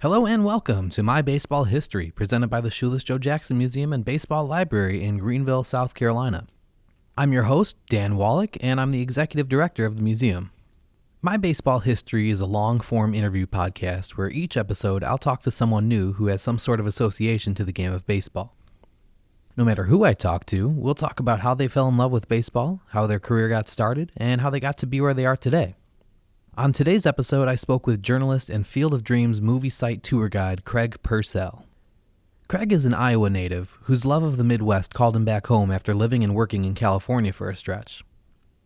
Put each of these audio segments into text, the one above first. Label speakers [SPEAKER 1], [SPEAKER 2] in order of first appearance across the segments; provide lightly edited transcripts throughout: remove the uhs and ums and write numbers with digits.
[SPEAKER 1] Hello and welcome to My Baseball History, presented by the Shoeless Joe Jackson Museum and Baseball Library in Greenville, South Carolina. I'm your host, Dan Wallach, and I'm the executive director of the museum. My Baseball History is a long-form interview podcast where each episode I'll talk to someone new who has some sort of association to the game of baseball. No matter who I talk to, we'll talk about how they fell in love with baseball, how their career got started, and how they got to be where they are today. On today's episode, I spoke with journalist and Field of Dreams movie site tour guide Craig Purcell. Craig is an Iowa native whose love of the Midwest called him back home after living and working in California for a stretch.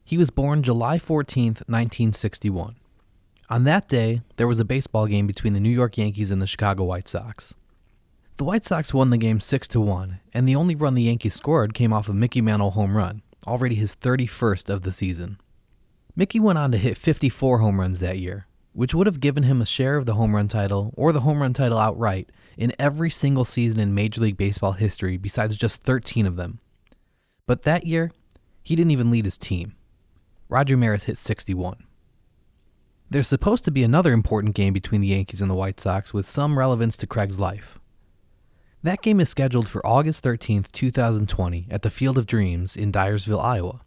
[SPEAKER 1] He was born July 14th, 1961. On that day, there was a baseball game between the New York Yankees and the Chicago White Sox. The White Sox won the game 6-1, and the only run the Yankees scored came off a Mickey Mantle home run, already his 31st of the season. Mickey went on to hit 54 home runs that year, which would have given him a share of the home run title or the home run title outright in every single season in Major League Baseball history besides just 13 of them. But that year, he didn't even lead his team. Roger Maris hit 61. There's supposed to be another important game between the Yankees and the White Sox with some relevance to Craig's life. That game is scheduled for August 13th, 2020 at the Field of Dreams in Dyersville, Iowa.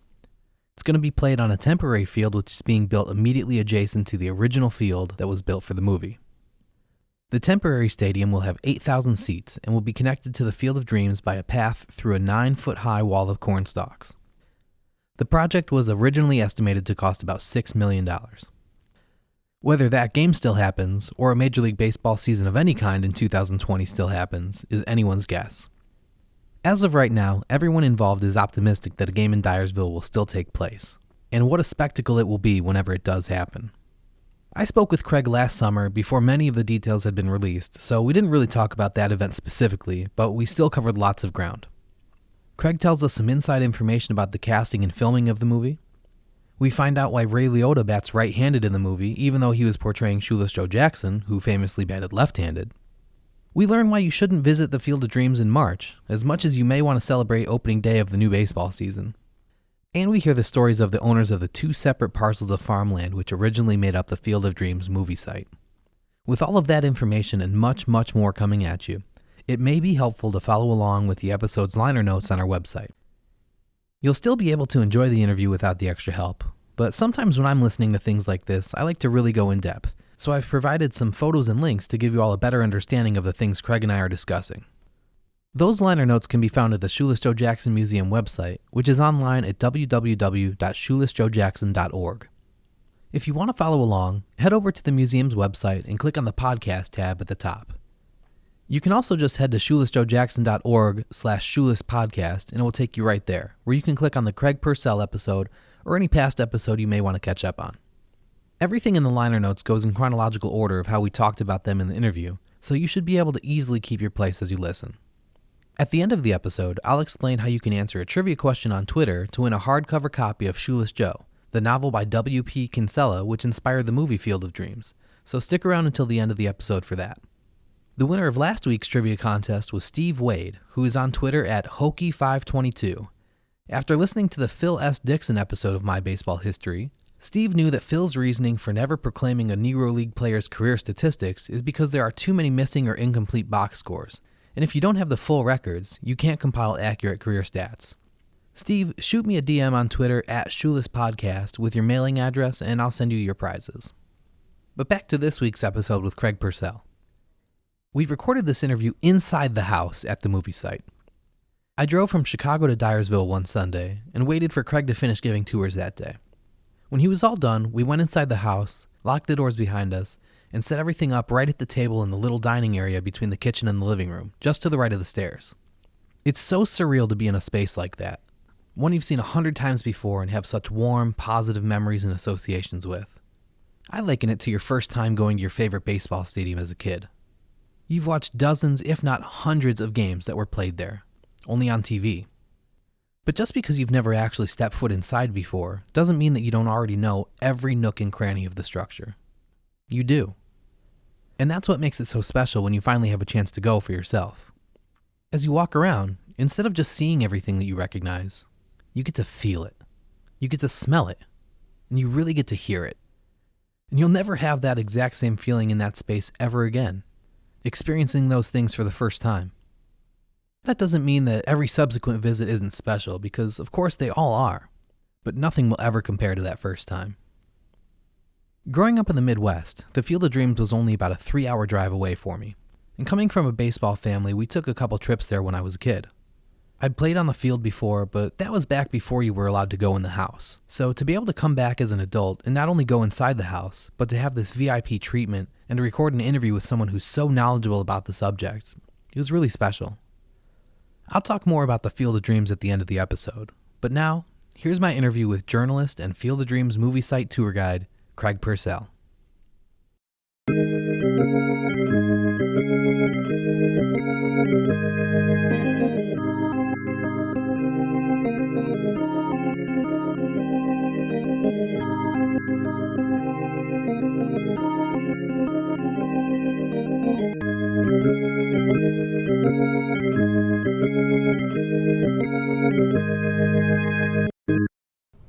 [SPEAKER 1] It's going to be played on a temporary field which is being built immediately adjacent to the original field that was built for the movie. The temporary stadium will have 8,000 seats and will be connected to the Field of Dreams by a path through a 9-foot-high wall of corn stalks. The project was originally estimated to cost about $6 million. Whether that game still happens, or a Major League Baseball season of any kind in 2020 still happens, is anyone's guess. As of right now, everyone involved is optimistic that a game in Dyersville will still take place, and what a spectacle it will be whenever it does happen. I spoke with Craig last summer before many of the details had been released, so we didn't really talk about that event specifically, but we still covered lots of ground. Craig tells us some inside information about the casting and filming of the movie. We find out why Ray Liotta bats right-handed in the movie, even though he was portraying Shoeless Joe Jackson, who famously batted left-handed. We learn why you shouldn't visit the Field of Dreams in March, as much as you may want to celebrate opening day of the new baseball season. And we hear the stories of the owners of the 2 separate parcels of farmland which originally made up the Field of Dreams movie site. With all of that information and much, much more coming at you, it may be helpful to follow along with the episode's liner notes on our website. You'll still be able to enjoy the interview without the extra help, but sometimes when I'm listening to things like this, I like to really go in depth. So I've provided some photos and links to give you all a better understanding of the things Craig and I are discussing. Those liner notes can be found at the Shoeless Joe Jackson Museum website, which is online at www.shoelessjoejackson.org. If you want to follow along, head over to the museum's website and click on the podcast tab at the top. You can also just head to shoelessjoejackson.org/shoelesspodcast and it will take you right there, where you can click on the Craig Purcell episode or any past episode you may want to catch up on. Everything in the liner notes goes in chronological order of how we talked about them in the interview, so you should be able to easily keep your place as you listen. At the end of the episode, I'll explain how you can answer a trivia question on Twitter to win a hardcover copy of Shoeless Joe, the novel by W.P. Kinsella which inspired the movie Field of Dreams, so stick around until the end of the episode for that. The winner of last week's trivia contest was Steve Wade, who is on Twitter at Hokey522. After listening to the Phil S. Dixon episode of My Baseball History, Steve knew that Phil's reasoning for never proclaiming a Negro League player's career statistics is because there are too many missing or incomplete box scores, and if you don't have the full records, you can't compile accurate career stats. Steve, shoot me a DM on Twitter at ShoelessPodcast with your mailing address and I'll send you your prizes. But back to this week's episode with Craig Purcell. We recorded this interview inside the house at the movie site. I drove from Chicago to Dyersville one Sunday and waited for Craig to finish giving tours that day. When he was all done, we went inside the house, locked the doors behind us, and set everything up right at the table in the little dining area between the kitchen and the living room, just to the right of the stairs. It's so surreal to be in a space like that, one you've seen 100 times before and have such warm, positive memories and associations with. I liken it to your first time going to your favorite baseball stadium as a kid. You've watched dozens, if not hundreds, of games that were played there, only on TV. But just because you've never actually stepped foot inside before doesn't mean that you don't already know every nook and cranny of the structure. You do. And that's what makes it so special when you finally have a chance to go for yourself. As you walk around, instead of just seeing everything that you recognize, you get to feel it. You get to smell it. And you really get to hear it. And you'll never have that exact same feeling in that space ever again. experiencing those things for the first time. That doesn't mean that every subsequent visit isn't special, because of course they all are, but nothing will ever compare to that first time. Growing up in the Midwest, the Field of Dreams was only about a 3-hour drive away for me, and coming from a baseball family, we took a couple trips there when I was a kid. I'd played on the field before, but that was back before you were allowed to go in the house. So to be able to come back as an adult and not only go inside the house, but to have this VIP treatment and to record an interview with someone who's so knowledgeable about the subject, it was really special. I'll talk more about the Field of Dreams at the end of the episode, but now, here's my interview with journalist and Field of Dreams movie site tour guide, Craig Purcell.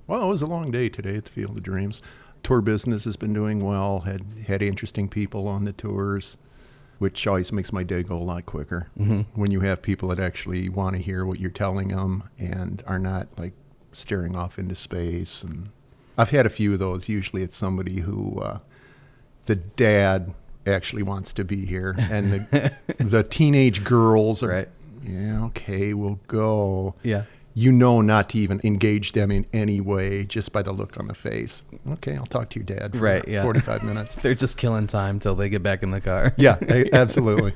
[SPEAKER 2] Well, it was a long day today at the Field of Dreams. Tour business has been doing well, had interesting people on the tours, which always makes my day go a lot quicker. Mm-hmm. When you have people that actually want to hear what you're telling them and are not like staring off into space. And I've had a few of those. Usually it's somebody who the dad actually wants to be here, and the teenage girls are,
[SPEAKER 1] right.
[SPEAKER 2] Yeah, okay, we'll go.
[SPEAKER 1] Yeah.
[SPEAKER 2] You know not to even engage them in any way just by the look on the face. Okay, I'll talk to your dad for 45 minutes.
[SPEAKER 1] They're just killing time till they get back in the car.
[SPEAKER 2] Yeah, absolutely.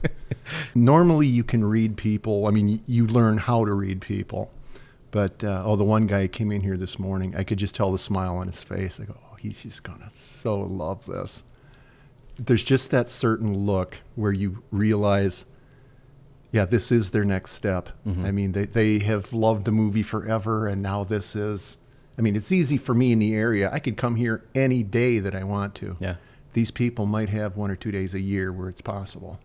[SPEAKER 2] Normally you can read people. I mean, you learn how to read people. But, the one guy came in here this morning, I could just tell the smile on his face. I go, oh, he's just going to so love this. There's just that certain look where you realize, yeah, this is their next step. Mm-hmm. I mean, they have loved the movie forever, and now this is, I mean, it's easy for me in the area. I could come here any day that I want to.
[SPEAKER 1] Yeah.
[SPEAKER 2] These people might have 1 or 2 days a year where it's possible.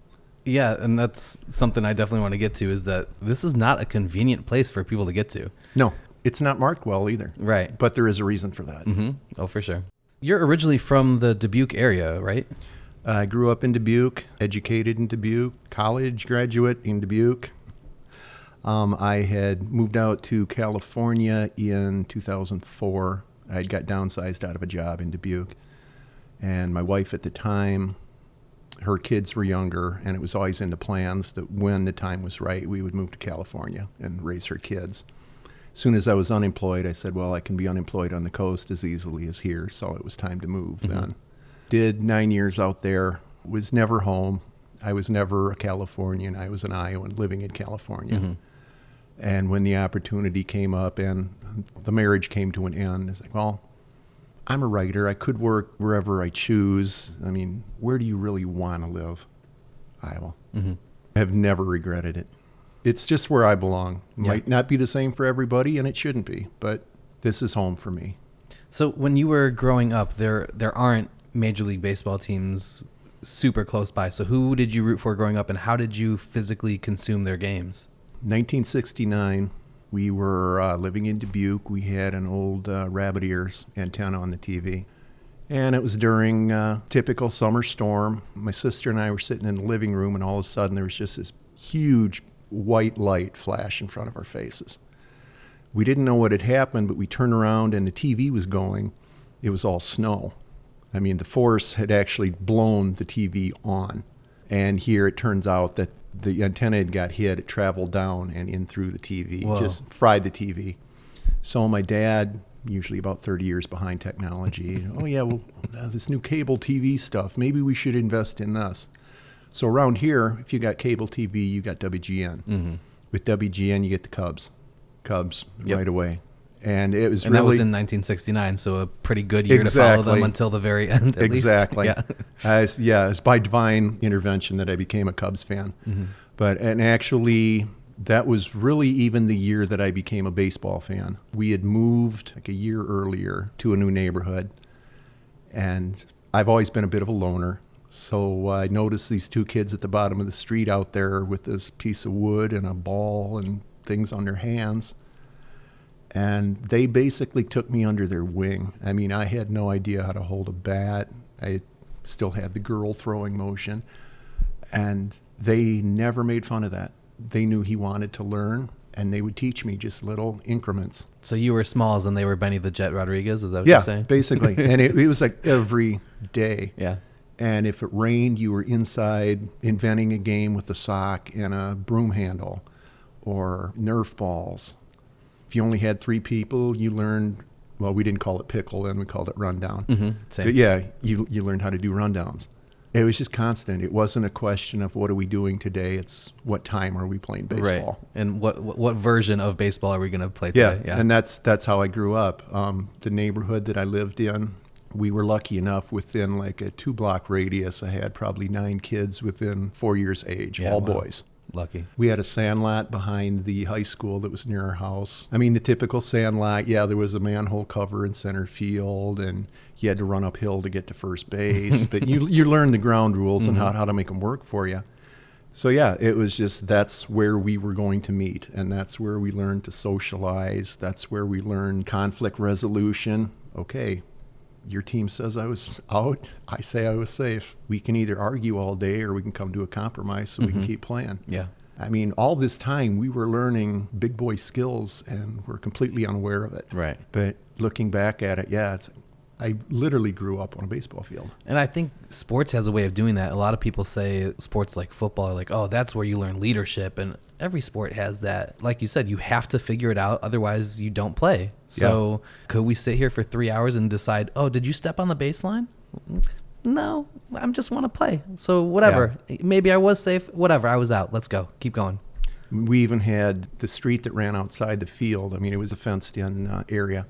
[SPEAKER 1] Yeah, and that's something I definitely want to get to, is that this is not a convenient place for people to get to.
[SPEAKER 2] No, it's not marked well either.
[SPEAKER 1] Right.
[SPEAKER 2] But there is a reason for that.
[SPEAKER 1] Mm-hmm. Oh, for sure. You're originally from the Dubuque area, right?
[SPEAKER 2] I grew up in Dubuque, educated in Dubuque, college graduate in Dubuque. I had moved out to California in 2004. I got downsized out of a job in Dubuque. And my wife at the time, her kids were younger, and it was always in the plans that when the time was right, we would move to California and raise her kids. As soon as I was unemployed, I said, well, I can be unemployed on the coast as easily as here, so it was time to move then. Did 9 years out there, was never home. I was never a Californian. I was an Iowan living in California. Mm-hmm. And when the opportunity came up and the marriage came to an end, it's like, well, I'm a writer. I could work wherever I choose. I mean, where do you really want to live? Iowa. Mm-hmm. I have never regretted it. It's just where I belong.
[SPEAKER 1] Yeah.
[SPEAKER 2] Might not be the same for everybody, and it shouldn't be, but this is home for me.
[SPEAKER 1] So when you were growing up, there aren't Major League Baseball teams super close by. So who did you root for growing up, and how did you physically consume their games?
[SPEAKER 2] 1969, we were living in Dubuque. We had an old rabbit ears antenna on the TV. And it was during a typical summer storm. My sister and I were sitting in the living room, and all of a sudden there was just this huge white light flash in front of our faces. We didn't know what had happened, but we turned around and the TV was going. It was all snow. I mean, the force had actually blown the TV on. And here it turns out that the antenna had got hit. It traveled down and in through the TV.
[SPEAKER 1] Whoa.
[SPEAKER 2] Just fried the TV. So my dad, usually about 30 years behind technology, oh yeah, well, this new cable TV stuff, maybe we should invest in this. So around here, if you got cable TV, you got WGN. Mm-hmm. With WGN, you get the Cubs yep. right away. And it was
[SPEAKER 1] that was in 1969, so a pretty good year
[SPEAKER 2] exactly.
[SPEAKER 1] to follow them until the very end, at
[SPEAKER 2] exactly.
[SPEAKER 1] least.
[SPEAKER 2] Yeah. It's by divine intervention that I became a Cubs fan. Mm-hmm. And actually, that was really even the year that I became a baseball fan. We had moved like a year earlier to a new neighborhood, and I've always been a bit of a loner. So I noticed these two kids at the bottom of the street out there with this piece of wood and a ball and things on their hands. And they basically took me under their wing. I mean, I had no idea how to hold a bat. I still had the girl throwing motion. And They never made fun of that. They knew he wanted to learn, and they would teach me just little increments.
[SPEAKER 1] So you were Smalls and they were Benny the Jet Rodriguez? Is that what you're saying?
[SPEAKER 2] Yeah, basically. And it was like every day.
[SPEAKER 1] Yeah.
[SPEAKER 2] And if it rained, you were inside inventing a game with a sock and a broom handle or Nerf balls. If you only had 3 people, you learned, well, we didn't call it pickle then, we called it rundown.
[SPEAKER 1] Mm-hmm. Same.
[SPEAKER 2] But yeah, you learned how to do rundowns. It was just constant. It wasn't a question of what are we doing today. It's what time are we playing baseball.
[SPEAKER 1] Right. And what version of baseball are we going to play today?
[SPEAKER 2] Yeah, and that's how I grew up. The neighborhood that I lived in, we were lucky enough within like a 2-block radius. I had probably 9 kids within 4 years age, all
[SPEAKER 1] wow.
[SPEAKER 2] boys.
[SPEAKER 1] Lucky.
[SPEAKER 2] We had a sandlot behind the high school that was near our house. I mean, the typical sandlot, yeah, there was a manhole cover in center field, and you had to run uphill to get to first base. But you learn the ground rules and how to make them work for you. So, yeah, it was just that's where we were going to meet, and that's where we learned to socialize. That's where we learned conflict resolution. Okay, your team says I was out, I say I was safe. We can either argue all day or we can come to a compromise so we can keep playing.
[SPEAKER 1] Yeah.
[SPEAKER 2] I mean, all this time we were learning big boy skills and we're completely unaware of it.
[SPEAKER 1] Right.
[SPEAKER 2] But looking back at it, yeah, I literally grew up on a baseball field.
[SPEAKER 1] And I think sports has a way of doing that. A lot of people say sports like football are like, oh, that's where you learn leadership. And every sport has that. Like you said, you have to figure it out. Otherwise, you don't play. So could we sit here for 3 hours and decide, oh, did you step on the baseline? No, I just want to play. So whatever. Yeah. Maybe I was safe. Whatever. I was out. Let's go. Keep going.
[SPEAKER 2] We even had the street that ran outside the field. I mean, it was a fenced-in area.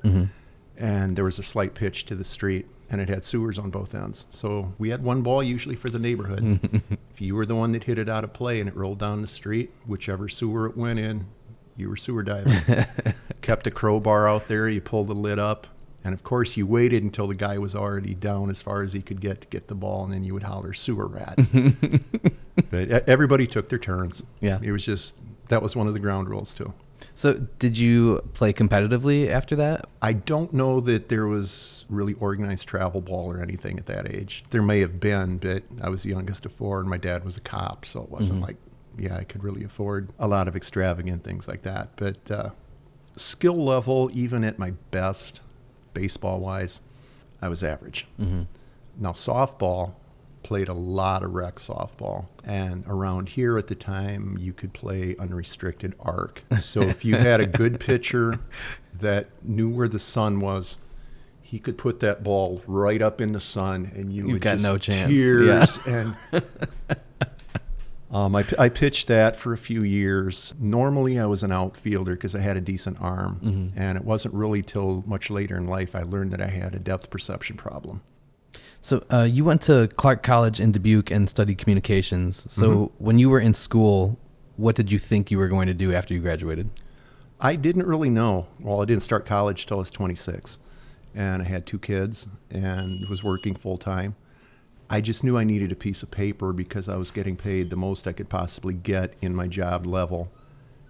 [SPEAKER 2] And there was a slight pitch to the street, and it had sewers on both ends. So we had one ball usually for the neighborhood. If you were the one that hit it out of play and it rolled down the street, whichever sewer it went in, you were sewer diving. Kept a crowbar out there, you pulled the lid up, and of course you waited until the guy was already down as far as he could get to get the ball, and then you would holler, sewer rat. But everybody took their turns.
[SPEAKER 1] Yeah.
[SPEAKER 2] It was just, that was one of the ground rules too.
[SPEAKER 1] So did you play competitively after that?
[SPEAKER 2] I don't know that there was really organized travel ball or anything at that age. There may have been, but I was the youngest of 4 and my dad was a cop, so it wasn't like, I could really afford a lot of extravagant things like that. But skill level, even at my best, baseball-wise, I was average. Now softball, played a lot of rec softball, and around here at the time you could play unrestricted arc. So if you had a good pitcher that knew where the sun was, he could put that ball right up in the sun and you've would
[SPEAKER 1] got
[SPEAKER 2] just
[SPEAKER 1] no chance.
[SPEAKER 2] Tears. And I pitched that for a few years. Normally I was an outfielder because I had a decent arm, and it wasn't really till much later in life I learned that I had a depth perception problem.
[SPEAKER 1] So you went to Clark College in Dubuque and studied communications. So when you were in school, what did you think you were going to do after you graduated?
[SPEAKER 2] I didn't really know. Well, I didn't start college till I was 26, and I had 2 kids and was working full time. I just knew I needed a piece of paper because I was getting paid the most I could possibly get in my job level,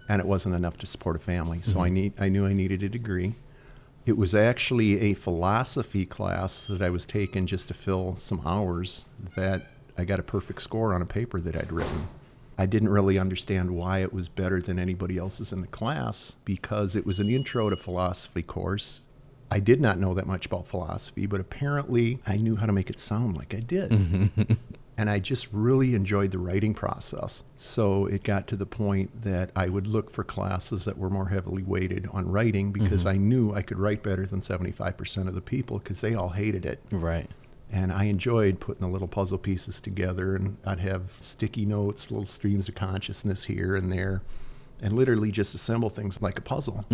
[SPEAKER 2] and it wasn't enough to support a family. So I knew I needed a degree. It was actually a philosophy class that I was taking just to fill some hours that I got a perfect score on a paper that I'd written. I didn't really understand why it was better than anybody else's in the class because it was an intro to philosophy course. I did not know that much about philosophy, but apparently I knew how to make it sound like I did. And I just really enjoyed the writing process. So it got to the point that I would look for classes that were more heavily weighted on writing because I knew I could write better than 75% of the people because they all hated it.
[SPEAKER 1] Right.
[SPEAKER 2] And I enjoyed putting the little puzzle pieces together, and I'd have sticky notes, little streams of consciousness here and there, and literally just assemble things like a puzzle.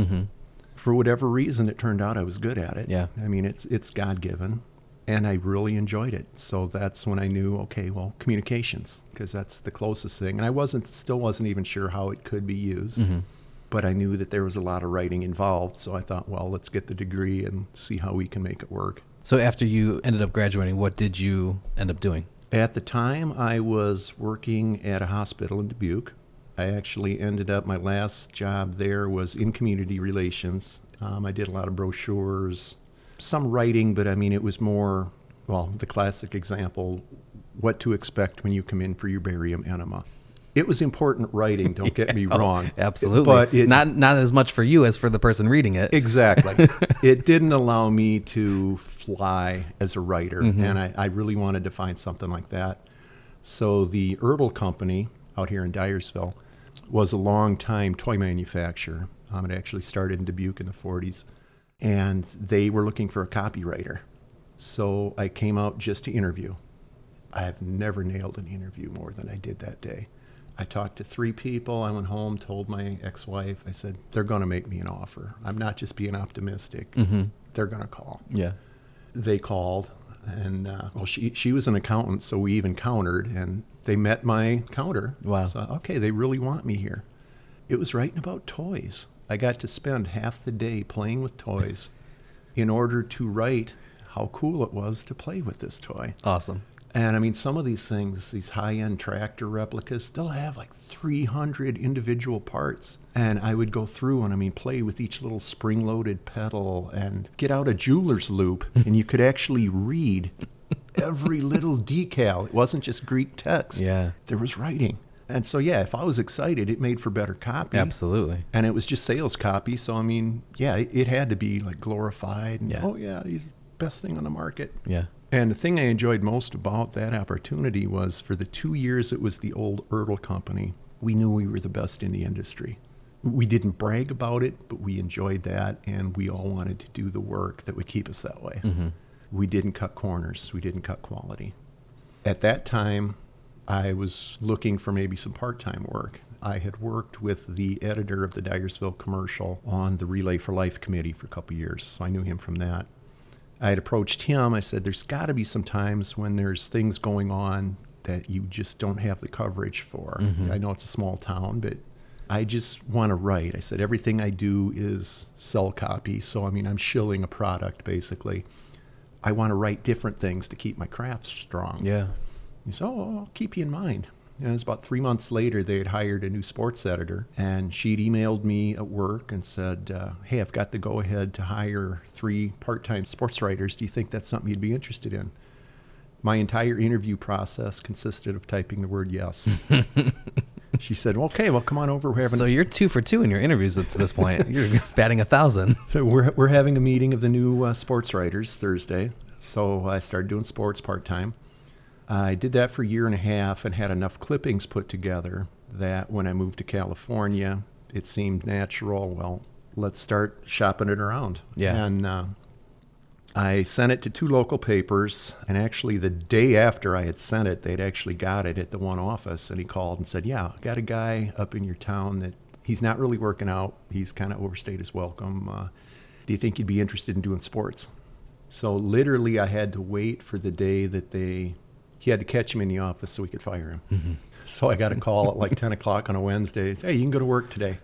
[SPEAKER 2] For whatever reason, it turned out I was good at it.
[SPEAKER 1] Yeah.
[SPEAKER 2] I mean, it's God-given. And I really enjoyed it. So that's when I knew, okay, well, communications, because that's the closest thing. And I still wasn't even sure how it could be used, but I knew that there was a lot of writing involved. So I thought, well, let's get the degree and see how we can make it work.
[SPEAKER 1] So after you ended up graduating, what did you end up doing?
[SPEAKER 2] At the time, I was working at a hospital in Dubuque. I actually ended up, my last job there was in community relations. I did a lot of brochures, some writing, but I mean, it was more, well, the classic example, what to expect when you come in for your barium enema. It was important writing, don't get me wrong.
[SPEAKER 1] Absolutely.
[SPEAKER 2] But
[SPEAKER 1] not as much for you as for the person reading it.
[SPEAKER 2] Exactly. It didn't allow me to fly as a writer, and I really wanted to find something like that. So the Herbal Company out here in Dyersville was a long-time toy manufacturer. It actually started in Dubuque in the 40s, and they were looking for a copywriter. So I came out just to interview. I have never nailed an interview more than I did that day. I talked to 3 people. I went home, told my ex-wife, I said, they're going to make me an offer. I'm not just being optimistic. They're going to call.
[SPEAKER 1] Yeah.
[SPEAKER 2] They called, and she was an accountant, so we even countered, and they met my counter.
[SPEAKER 1] Wow.
[SPEAKER 2] So, okay, they really want me here. It was writing about toys. I got to spend half the day playing with toys in order to write how cool it was to play with this toy.
[SPEAKER 1] Awesome.
[SPEAKER 2] And I mean, some of these things, these high-end tractor replicas, they'll have like 300 individual parts. And I would go through and, I mean, play with each little spring-loaded pedal and get out a jeweler's loop, and you could actually read every little decal. It wasn't just Greek text.
[SPEAKER 1] Yeah.
[SPEAKER 2] There was writing. And so, yeah, if I was excited, it made for better copy.
[SPEAKER 1] Absolutely.
[SPEAKER 2] And it was just sales copy. So, I mean, yeah, it had to be like glorified. And,
[SPEAKER 1] Yeah.
[SPEAKER 2] oh, yeah, he's the best thing on the market.
[SPEAKER 1] Yeah.
[SPEAKER 2] And the thing I enjoyed most about that opportunity was for the 2 years it was the old Herbal Company, we knew we were the best in the industry. We didn't brag about it, but we enjoyed that, and we all wanted to do the work that would keep us that way. We didn't cut corners. We didn't cut quality. At that time, I was looking for maybe some part-time work. I had worked with the editor of the Dyersville Commercial on the Relay for Life committee for a couple years, so I knew him from that. I had approached him. I said, there's got to be some times when there's things going on that you just don't have the coverage for. I know it's a small town, but I just want to write. I said, everything I do is sell copy. So, I mean, I'm shilling a product, basically. I want to write different things to keep my craft strong.
[SPEAKER 1] Yeah.
[SPEAKER 2] He said, oh, I'll keep you in mind. And it was about 3 months later, they had hired a new sports editor, and she'd emailed me at work and said, hey, I've got the go-ahead to hire 3 part-time sports writers. Do you think that's something you'd be interested in? My entire interview process consisted of typing the word yes. She said, well, okay, well, come on over.
[SPEAKER 1] So you're 2 for 2 in your interviews up to this point. You're batting 1,000.
[SPEAKER 2] So we're having a meeting of the new sports writers Thursday. So I started doing sports part-time. I did that for a year and a half and had enough clippings put together that when I moved to California, it seemed natural. Well, let's start shopping it around.
[SPEAKER 1] Yeah.
[SPEAKER 2] And I sent it to 2 local papers, and actually the day after I had sent it, they'd actually got it at the one office, and he called and said, yeah, got a guy up in your town that he's not really working out. He's kind of overstayed his welcome. Do you think you'd be interested in doing sports? So literally I had to wait for the day that he had to catch him in the office so we could fire him. So I got a call at like 10 o'clock on a Wednesday. Hey, you can go to work today.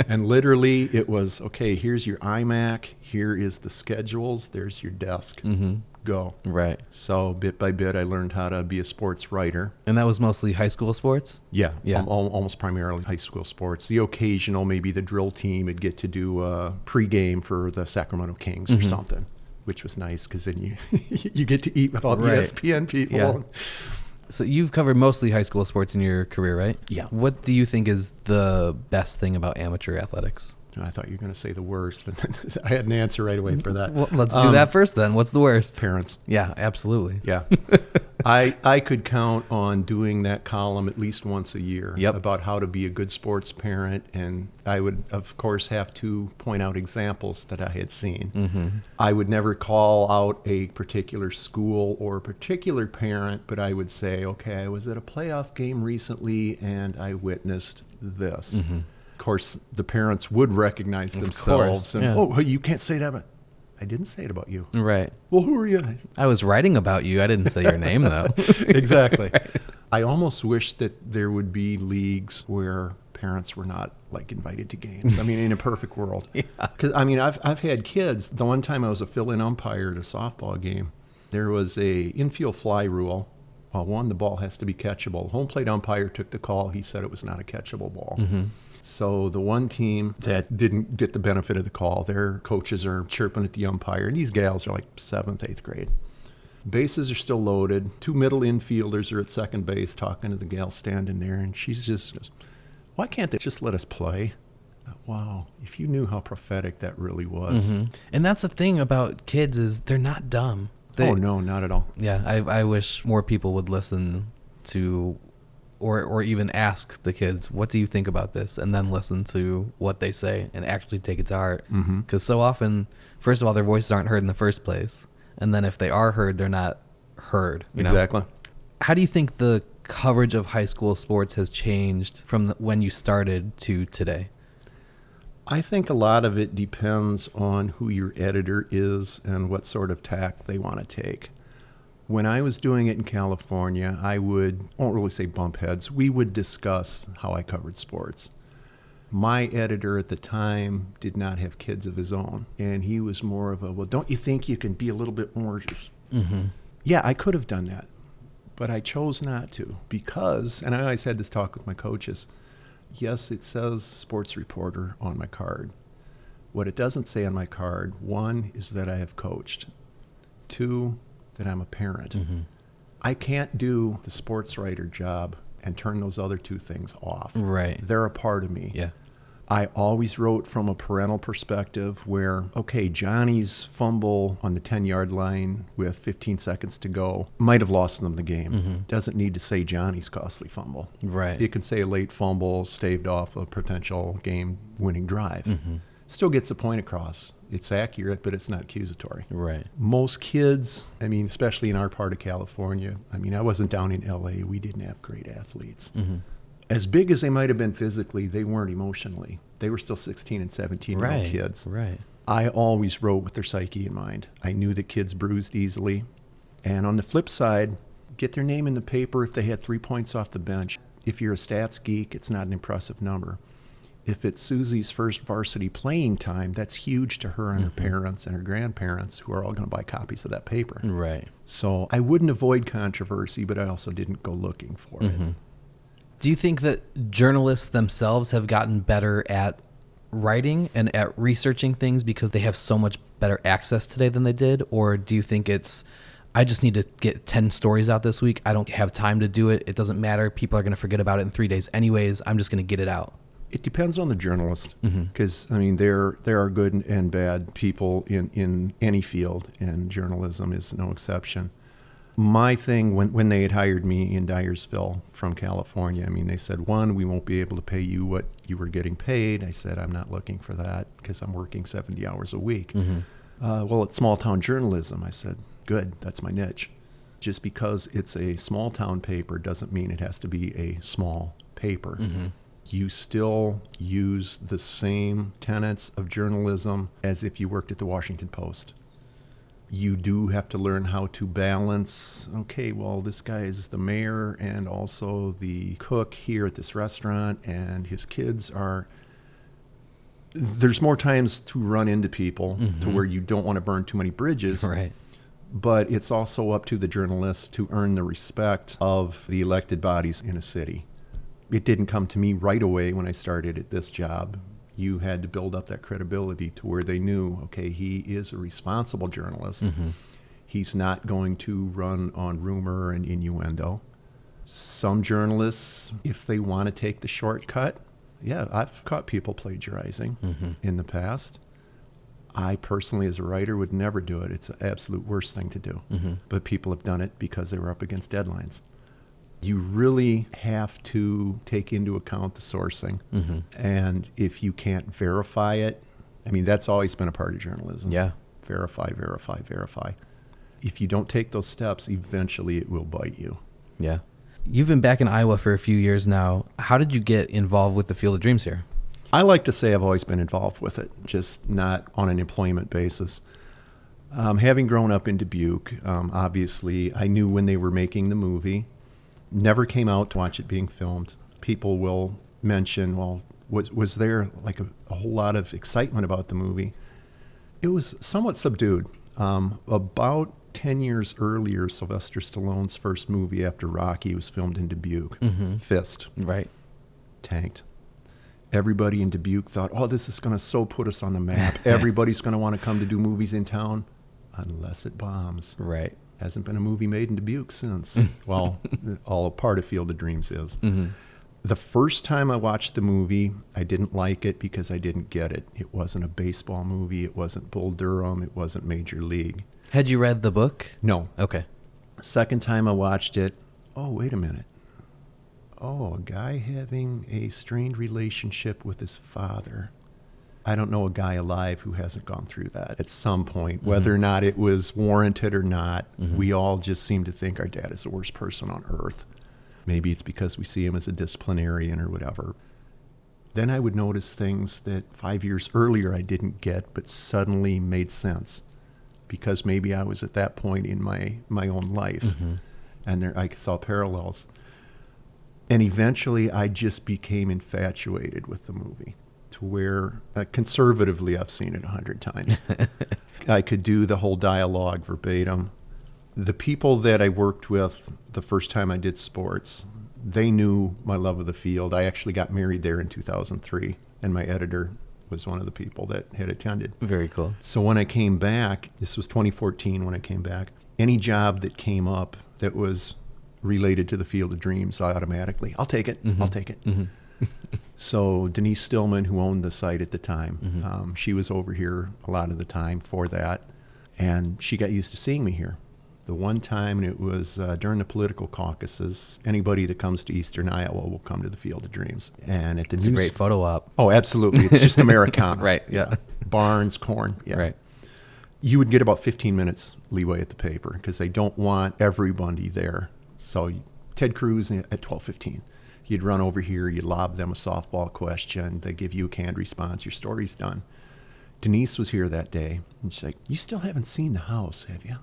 [SPEAKER 2] And literally it was, okay, here's your iMac. Here is the schedules. There's your desk. Go.
[SPEAKER 1] Right.
[SPEAKER 2] So bit by bit, I learned how to be a sports writer.
[SPEAKER 1] And that was mostly high school sports?
[SPEAKER 2] Yeah.
[SPEAKER 1] Yeah.
[SPEAKER 2] Almost primarily high school sports. The occasional, maybe the drill team would get to do a pregame for the Sacramento Kings or something, which was nice because then you get to eat with all the ESPN people.
[SPEAKER 1] Yeah. So you've covered mostly high school sports in your career, right?
[SPEAKER 2] Yeah.
[SPEAKER 1] What do you think is the best thing about amateur athletics?
[SPEAKER 2] I thought you were going to say the worst. I had an answer right away for that.
[SPEAKER 1] Well, let's do that first then. What's the worst?
[SPEAKER 2] Parents.
[SPEAKER 1] Yeah, absolutely.
[SPEAKER 2] Yeah. I could count on doing that column at least once a year about how to be a good sports parent. And I would, of course, have to point out examples that I had seen. I would never call out a particular school or a particular parent, but I would say, okay, I was at a playoff game recently and I witnessed this. Of course, the parents would recognize themselves. And, oh, you can't say that. But I didn't say it about you.
[SPEAKER 1] Right.
[SPEAKER 2] Well, who are you?
[SPEAKER 1] I was writing about you. I didn't say your name, though.
[SPEAKER 2] Exactly. Right. I almost wish that there would be leagues where parents were not like invited to games. I mean, in a perfect world. Because I mean, I've had kids. The one time I was a fill-in umpire at a softball game, there was a infield fly rule. Well, one, the ball has to be catchable. Home plate umpire took the call. He said it was not a catchable ball. So the one team that didn't get the benefit of the call, their coaches are chirping at the umpire. And these gals are like 7th, 8th grade. Bases are still loaded. 2 middle infielders are at second base talking to the gal standing there, and she's just goes, why can't they just let us play? Wow, if you knew how prophetic that really was.
[SPEAKER 1] Mm-hmm. And that's the thing about kids is they're not dumb.
[SPEAKER 2] Oh, no, not at all.
[SPEAKER 1] Yeah, I wish more people would listen to or even ask the kids, what do you think about this? And then listen to what they say and actually take it to heart. Because so often, first of all, their voices aren't heard in the first place. And then if they are heard, they're not heard.
[SPEAKER 2] Exactly.
[SPEAKER 1] How do you think the coverage of high school sports has changed from when you started to today?
[SPEAKER 2] I think a lot of it depends on who your editor is and what sort of tack they want to take. When I was doing it in California, I won't really say bump heads, we would discuss how I covered sports. My editor at the time did not have kids of his own, and he was more of a, well, don't you think you can be a little bit more just... Yeah, I could have done that, but I chose not to because, and I always had this talk with my coaches, yes, it says sports reporter on my card. What it doesn't say on my card, 1, is that I have coached. 2, that I'm a parent. I can't do the sports writer job and turn those other 2 things off.
[SPEAKER 1] Right.
[SPEAKER 2] They're a part of me.
[SPEAKER 1] Yeah.
[SPEAKER 2] I always wrote from a parental perspective where, okay, Johnny's fumble on the 10-yard line with 15 seconds to go might have lost them the game. Doesn't need to say Johnny's costly fumble.
[SPEAKER 1] Right.
[SPEAKER 2] You can say a late fumble staved off a potential game-winning drive. Still gets the point across. It's accurate, but it's not accusatory.
[SPEAKER 1] Right.
[SPEAKER 2] Most kids, I mean, especially in our part of California, I mean, I wasn't down in L.A. We didn't have great athletes. As big as they might have been physically, they weren't emotionally. They were still 16 and 17-year-old kids.
[SPEAKER 1] Right.
[SPEAKER 2] I always wrote with their psyche in mind. I knew that kids bruised easily. And on the flip side, get their name in the paper if they had 3 points off the bench. If you're a stats geek, it's not an impressive number. If it's Susie's first varsity playing time, that's huge to her and her parents and her grandparents who are all going to buy copies of that paper.
[SPEAKER 1] Right.
[SPEAKER 2] So I wouldn't avoid controversy, but I also didn't go looking for it.
[SPEAKER 1] Do you think that journalists themselves have gotten better at writing and at researching things because they have so much better access today than they did? Or do you think it's, I just need to get 10 stories out this week. I don't have time to do it. It doesn't matter. People are going to forget about it in 3 days anyways. I'm just going to get it out.
[SPEAKER 2] It depends on the journalist, because I mean there are good and bad people in any field, and journalism is no exception. My thing when they had hired me in Dyersville from California, I mean they said, 1, we won't be able to pay you what you were getting paid. I said, I'm not looking for that because I'm working 70 hours a week. Well, it's small town journalism. I said, good, that's my niche. Just because it's a small town paper doesn't mean it has to be a small paper. You still use the same tenets of journalism as if you worked at the Washington Post. You do have to learn how to balance, okay, well, this guy is the mayor and also the cook here at this restaurant, and his kids are... There's more times to run into people to where you don't want to burn too many bridges.
[SPEAKER 1] Right.
[SPEAKER 2] But it's also up to the journalist to earn the respect of the elected bodies in a city. It didn't come to me right away when I started at this job. You had to build up that credibility to where they knew, okay, he is a responsible journalist. He's not going to run on rumor and innuendo. Some journalists, if they want to take the shortcut, yeah, I've caught people plagiarizing in the past. I personally, as a writer, would never do it. It's the absolute worst thing to do. But people have done it because they were up against deadlines. You really have to take into account the sourcing. And if you can't verify it, I mean, that's always been a part of journalism.
[SPEAKER 1] Yeah.
[SPEAKER 2] Verify, verify, verify. If you don't take those steps, eventually it will bite you.
[SPEAKER 1] Yeah. You've been back in Iowa for a few years now. How did you get involved with the Field of Dreams here?
[SPEAKER 2] I like to say I've always been involved with it, just not on an employment basis. Having grown up in Dubuque, obviously I knew when they were making the movie. Never came out to watch it being filmed. People will mention, well, was there like a whole lot of excitement about the movie? It was somewhat subdued. About 10 years earlier, Sylvester Stallone's first movie after Rocky was filmed in Dubuque. Fist.
[SPEAKER 1] Right.
[SPEAKER 2] Tanked. Everybody in Dubuque thought, oh, this is going to so put us on the map. Everybody's going to want to come to do movies in town, unless it bombs.
[SPEAKER 1] Right.
[SPEAKER 2] Hasn't been a movie made in Dubuque since. Well, all a part of Field of Dreams is.
[SPEAKER 1] Mm-hmm.
[SPEAKER 2] The first time I watched the movie, I didn't like it because I didn't get it. It wasn't a baseball movie. It wasn't Bull Durham. It wasn't Major League.
[SPEAKER 1] Had you read the book?
[SPEAKER 2] No.
[SPEAKER 1] Okay.
[SPEAKER 2] Second time I watched it, oh, wait a minute. Oh, a guy having a strained relationship with his father. I don't know a guy alive who hasn't gone through that at some point, whether or not it was warranted or not. We all just seem to think our dad is the worst person on earth. Maybe it's because we see him as a disciplinarian or whatever. Then I would notice things that 5 years earlier I didn't get, but suddenly made sense because maybe I was at that point in my own life, and there I saw parallels. And eventually I just became infatuated with the movie to where, conservatively, I've seen it 100 times. I could do the whole dialogue verbatim. The people that I worked with the first time I did sports, they knew my love of the field. I actually got married there in 2003, and my editor was one of the people that had attended.
[SPEAKER 1] Very cool.
[SPEAKER 2] So when I came back, this was 2014 when I came back, any job that came up that was related to the Field of Dreams, I automatically, I'll take it, I'll take it. So Denise Stillman, who owned the site at the time, she was over here a lot of the time for that, and she got used to seeing me here. The one time, and it was during the political caucuses, anybody that comes to Eastern Iowa will come to the Field of Dreams. And at the
[SPEAKER 1] It's a great photo op.
[SPEAKER 2] Oh, absolutely. It's just Americana.
[SPEAKER 1] Right, yeah.
[SPEAKER 2] Barns, corn. Yeah.
[SPEAKER 1] Right.
[SPEAKER 2] You would get about 15 minutes leeway at the paper because they don't want everybody there. So Ted Cruz at 12:15. You'd run over here, you'd lob them a softball question, they give you a canned response, your story's done. Denise was here that day, and she's like, "You still haven't seen the house, have you?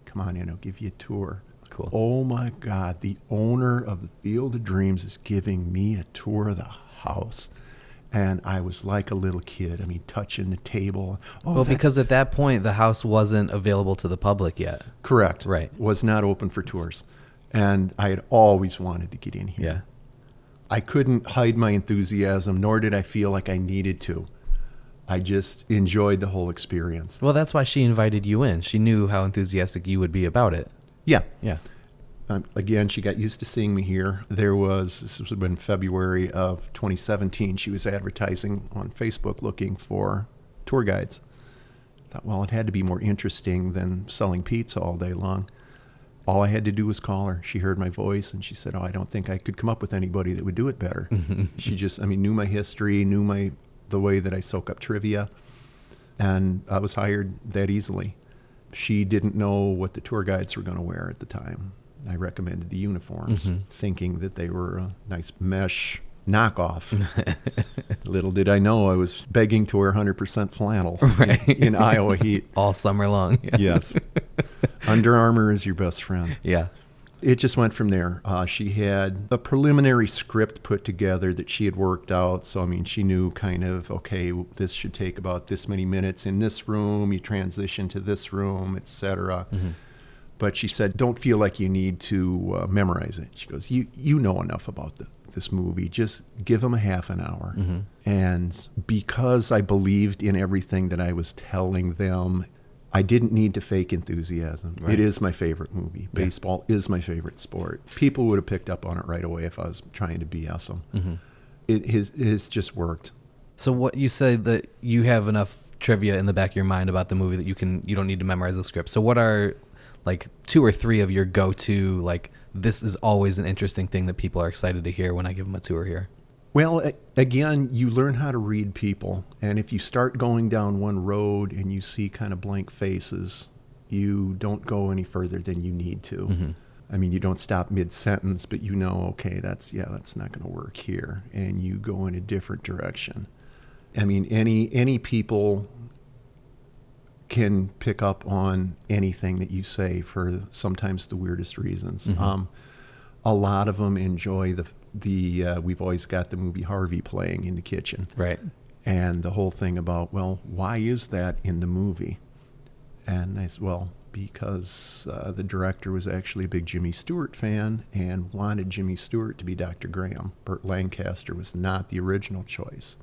[SPEAKER 2] Come on in, I'll give you a tour."
[SPEAKER 1] Cool.
[SPEAKER 2] Oh my God, the owner of the Field of Dreams is giving me a tour of the house. And I was like a little kid. I mean, touching the table. Oh,
[SPEAKER 1] well, because at that point, the house wasn't available to the public yet.
[SPEAKER 2] Correct.
[SPEAKER 1] Right.
[SPEAKER 2] Was not open for tours. And I had always wanted to get in here.
[SPEAKER 1] Yeah.
[SPEAKER 2] I couldn't hide my enthusiasm, nor did I feel like I needed to. I just enjoyed the whole experience.
[SPEAKER 1] Well, that's why she invited you in. She knew how enthusiastic you would be about it.
[SPEAKER 2] Yeah.
[SPEAKER 1] Yeah.
[SPEAKER 2] Again, she got used to seeing me here. This was in February of 2017. She was advertising on Facebook looking for tour guides. I thought, well, it had to be more interesting than selling pizza all day long. All I had to do was call her. She heard my voice, and she said, "Oh, I don't think I could come up with anybody that would do it better." She just, knew my history, knew the way that I soak up trivia, and I was hired that easily. She didn't know what the tour guides were going to wear at the time. I recommended the uniforms, thinking that they were a nice mesh knockoff. Little did I know I was begging to wear 100% flannel in Iowa heat.
[SPEAKER 1] All summer long.
[SPEAKER 2] Yes. Under Armour is your best friend.
[SPEAKER 1] Yeah.
[SPEAKER 2] It just went from there. She had a preliminary script put together that she had worked out. So, she knew kind of, okay, this should take about this many minutes in this room. You transition to this room, etc. But she said, don't feel like you need to memorize it. She goes, you know enough about this movie. Just give them a half an hour. And because I believed in everything that I was telling them, I didn't need to fake enthusiasm. Right. It is my favorite movie. Yeah. Baseball is my favorite sport. People would have picked up on it right away if I was trying to BS them. It has just worked.
[SPEAKER 1] So what you said that you have enough trivia in the back of your mind about the movie that you don't need to memorize the script. So what are like 2 or 3 of your go-to, like, this is always an interesting thing that people are excited to hear when I give them a tour here?
[SPEAKER 2] Well, again, you learn how to read people. And if you start going down one road and you see kind of blank faces, you don't go any further than you need to. You don't stop mid-sentence, but okay, that's not going to work here. And you go in a different direction. Any people can pick up on anything that you say for sometimes the weirdest reasons. A lot of them enjoy we've always got the movie Harvey playing in the kitchen.
[SPEAKER 1] Right.
[SPEAKER 2] And the whole thing about, well, why is that in the movie? And I said, well, because the director was actually a big Jimmy Stewart fan and wanted Jimmy Stewart to be Dr. Graham. Burt Lancaster was not the original choice.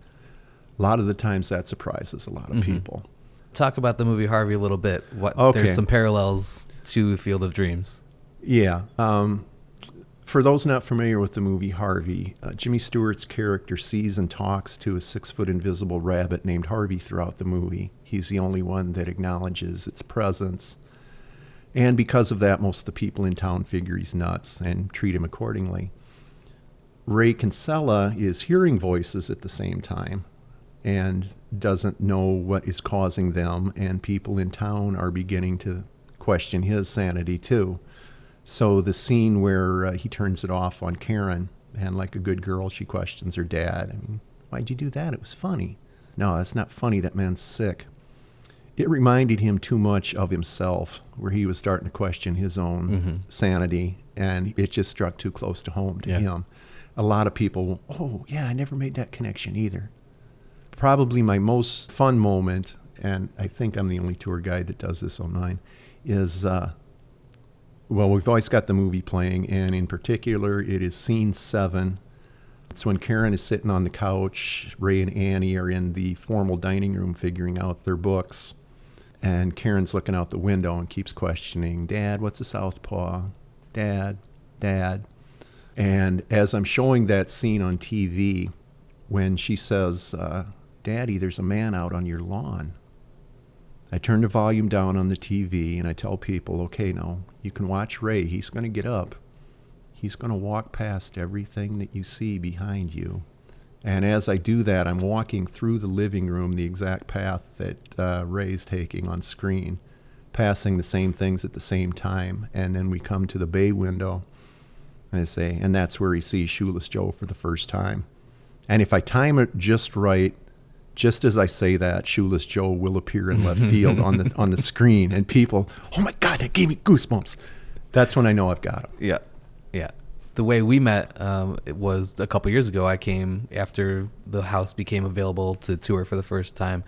[SPEAKER 2] A lot of the times that surprises a lot of people.
[SPEAKER 1] talk about the movie Harvey a little bit.
[SPEAKER 2] Okay.
[SPEAKER 1] There's some parallels to Field of Dreams.
[SPEAKER 2] Yeah. For those not familiar with the movie Harvey, Jimmy Stewart's character sees and talks to a 6-foot invisible rabbit named Harvey throughout the movie. He's the only one that acknowledges its presence. And because of that, most of the people in town figure he's nuts and treat him accordingly. Ray Kinsella is hearing voices at the same time and doesn't know what is causing them, and people in town are beginning to question his sanity too. So the scene where he turns it off on Karen, and like a good girl, she questions her dad. I mean, why'd you do that? It was funny. No, that's not funny. That man's sick. It reminded him too much of himself, where he was starting to question his own sanity, and it just struck too close to home to him. A lot of people, oh, yeah, I never made that connection either. Probably my most fun moment, and I think I'm the only tour guide that does this on mine, is... well, we've always got the movie playing, and in particular, it is scene 7. It's when Karen is sitting on the couch. Ray and Annie are in the formal dining room figuring out their books, and Karen's looking out the window and keeps questioning, Dad, what's a southpaw? Dad, Dad. And as I'm showing that scene on TV, when she says, Daddy, there's a man out on your lawn, I turn the volume down on the TV and I tell people, okay, now you can watch Ray. He's going to get up. He's going to walk past everything that you see behind you. And as I do that, I'm walking through the living room, the exact path that Ray's taking on screen, passing the same things at the same time. And then we come to the bay window and I say, and that's where he sees Shoeless Joe for the first time. And if I time it just right, just as I say that, Shoeless Joe will appear in left field on the screen, and people, oh my God, that gave me goosebumps. That's when I know I've got him.
[SPEAKER 1] Yeah, yeah. The way we met, it was a couple years ago. I came after the house became available to tour for the first time,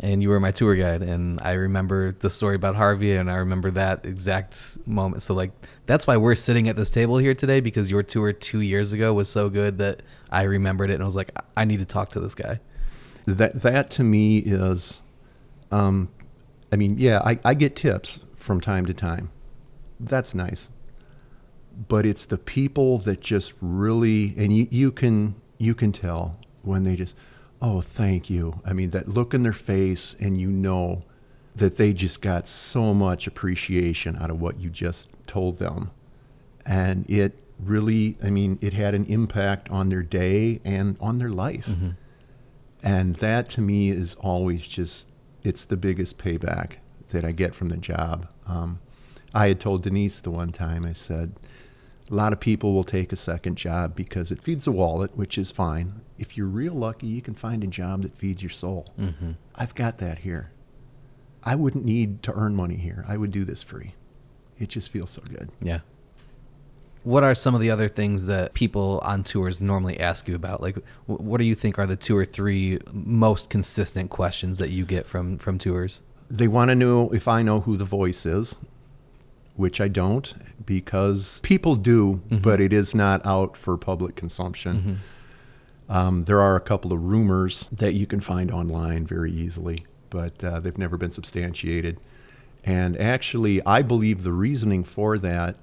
[SPEAKER 1] and you were my tour guide. And I remember the story about Harvey, and I remember that exact moment. So like, that's why we're sitting at this table here today, because your tour 2 years ago was so good that I remembered it, and I was like, I need to talk to this guy.
[SPEAKER 2] That to me is, I get tips from time to time. That's nice. But it's the people that just really, and you can tell when they just, oh, thank you. I mean, that look in their face, and you know that they just got so much appreciation out of what you just told them. And it really, it had an impact on their day and on their life. Mm-hmm. And that to me is always just, it's the biggest payback that I get from the job. I had told Denise the one time, I said, a lot of people will take a second job because it feeds a wallet, which is fine. If you're real lucky, you can find a job that feeds your soul. Mm-hmm. I've got that here. I wouldn't need to earn money here. I would do this free. It just feels so good.
[SPEAKER 1] Yeah. What are some of the other things that people on tours normally ask you about? Like, what do you think are the 2 or 3 most consistent questions that you get from tours?
[SPEAKER 2] They want to know if I know who the voice is, which I don't, because people do, mm-hmm. but it is not out for public consumption. Mm-hmm. There are a couple of rumors that you can find online very easily, but they've never been substantiated. And actually, I believe the reasoning for that,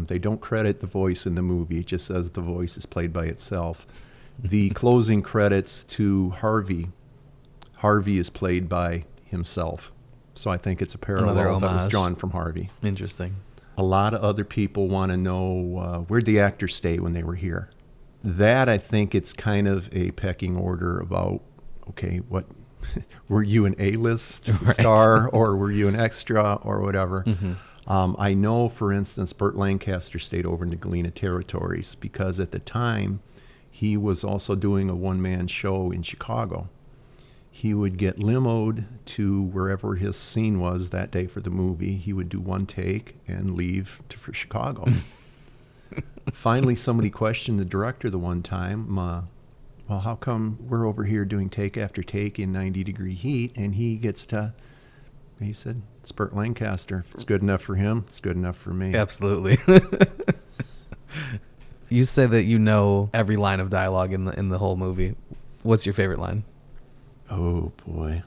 [SPEAKER 2] they don't credit the voice in the movie. It just says the voice is played by itself. The closing credits to Harvey is played by himself. So I think it's a parallel that was drawn from Harvey.
[SPEAKER 1] Interesting.
[SPEAKER 2] A lot of other people want to know where'd the actors stay when they were here. That, I think it's kind of a pecking order about, okay, what were you an A-list star or were you an extra or whatever? Mm-hmm. I know, for instance, Burt Lancaster stayed over in the Galena Territories because at the time he was also doing a one-man show in Chicago. He would get limoed to wherever his scene was that day for the movie. He would do one take and leave for Chicago. Finally, somebody questioned the director the one time, well, how come we're over here doing take after take in 90-degree heat? And he said, it's Burt Lancaster. If it's good enough for him, it's good enough for me.
[SPEAKER 1] Absolutely. You say that you know every line of dialogue in the whole movie. What's your favorite line?
[SPEAKER 2] Oh, boy.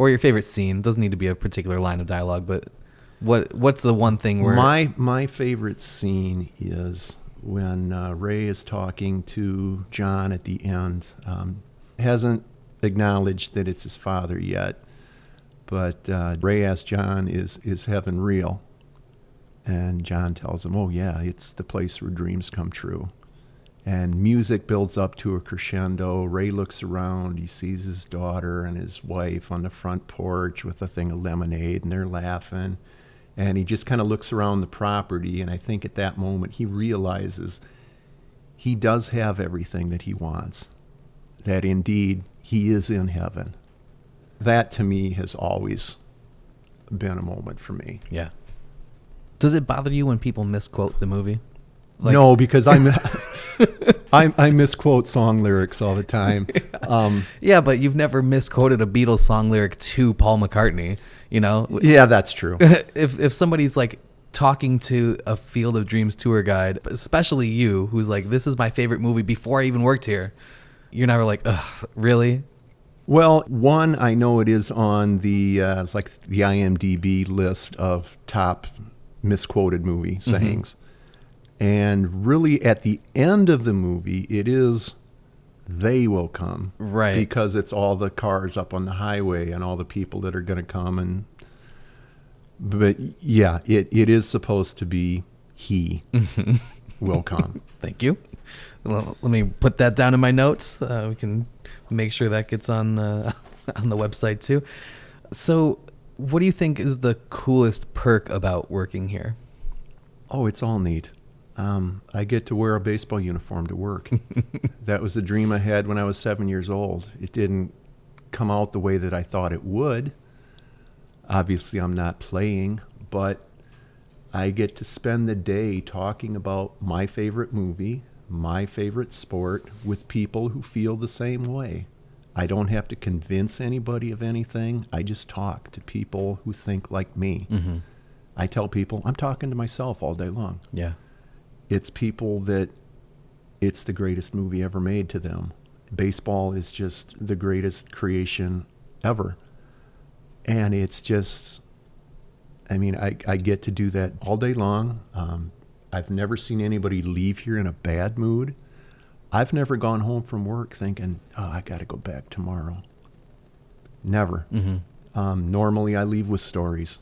[SPEAKER 1] or your favorite scene. Doesn't need to be a particular line of dialogue, but what's the one thing where
[SPEAKER 2] my favorite scene is when Ray is talking to John at the end. Hasn't acknowledged that it's his father yet, but Ray asks John, is heaven real? And John tells him, oh yeah, it's the place where dreams come true. And music builds up to a crescendo. Ray looks around, he sees his daughter and his wife on the front porch with a thing of lemonade, and they're laughing. And he just kind of looks around the property, and I think at that moment he realizes he does have everything that he wants, that indeed he is in heaven. That to me has always been a moment for me.
[SPEAKER 1] Yeah. Does it bother you when people misquote the movie?
[SPEAKER 2] No, because I misquote song lyrics all the time.
[SPEAKER 1] Yeah, but you've never misquoted a Beatles song lyric to Paul McCartney, you know?
[SPEAKER 2] Yeah, that's true.
[SPEAKER 1] If somebody's like talking to a Field of Dreams tour guide, especially you, who's like, this is my favorite movie before I even worked here, you're never like, ugh, really?
[SPEAKER 2] Well, one, I know it is on the like the IMDb list of top misquoted movie sayings. And really at the end of the movie, it is they will come.
[SPEAKER 1] Right.
[SPEAKER 2] Because it's all the cars up on the highway and all the people that are going to come. But yeah, it is supposed to be he will come.
[SPEAKER 1] Thank you. Well, let me put that down in my notes. We can make sure that gets on the website too. So what do you think is the coolest perk about working here?
[SPEAKER 2] Oh, it's all neat. I get to wear a baseball uniform to work. That was a dream I had when I was 7 years old. It didn't come out the way that I thought it would. Obviously, I'm not playing, but I get to spend the day talking about my favorite movie, my favorite sport, with people who feel the same way. I don't have to convince anybody of anything. I just talk to people who think like me. I tell people I'm talking to myself all day long.
[SPEAKER 1] Yeah.
[SPEAKER 2] It's people that it's the greatest movie ever made to them. Baseball is just the greatest creation ever. And it's just, I mean, I get to do that all day long. I've never seen anybody leave here in a bad mood. I've never gone home from work thinking, oh, I got to go back tomorrow. Never. Normally I leave with stories.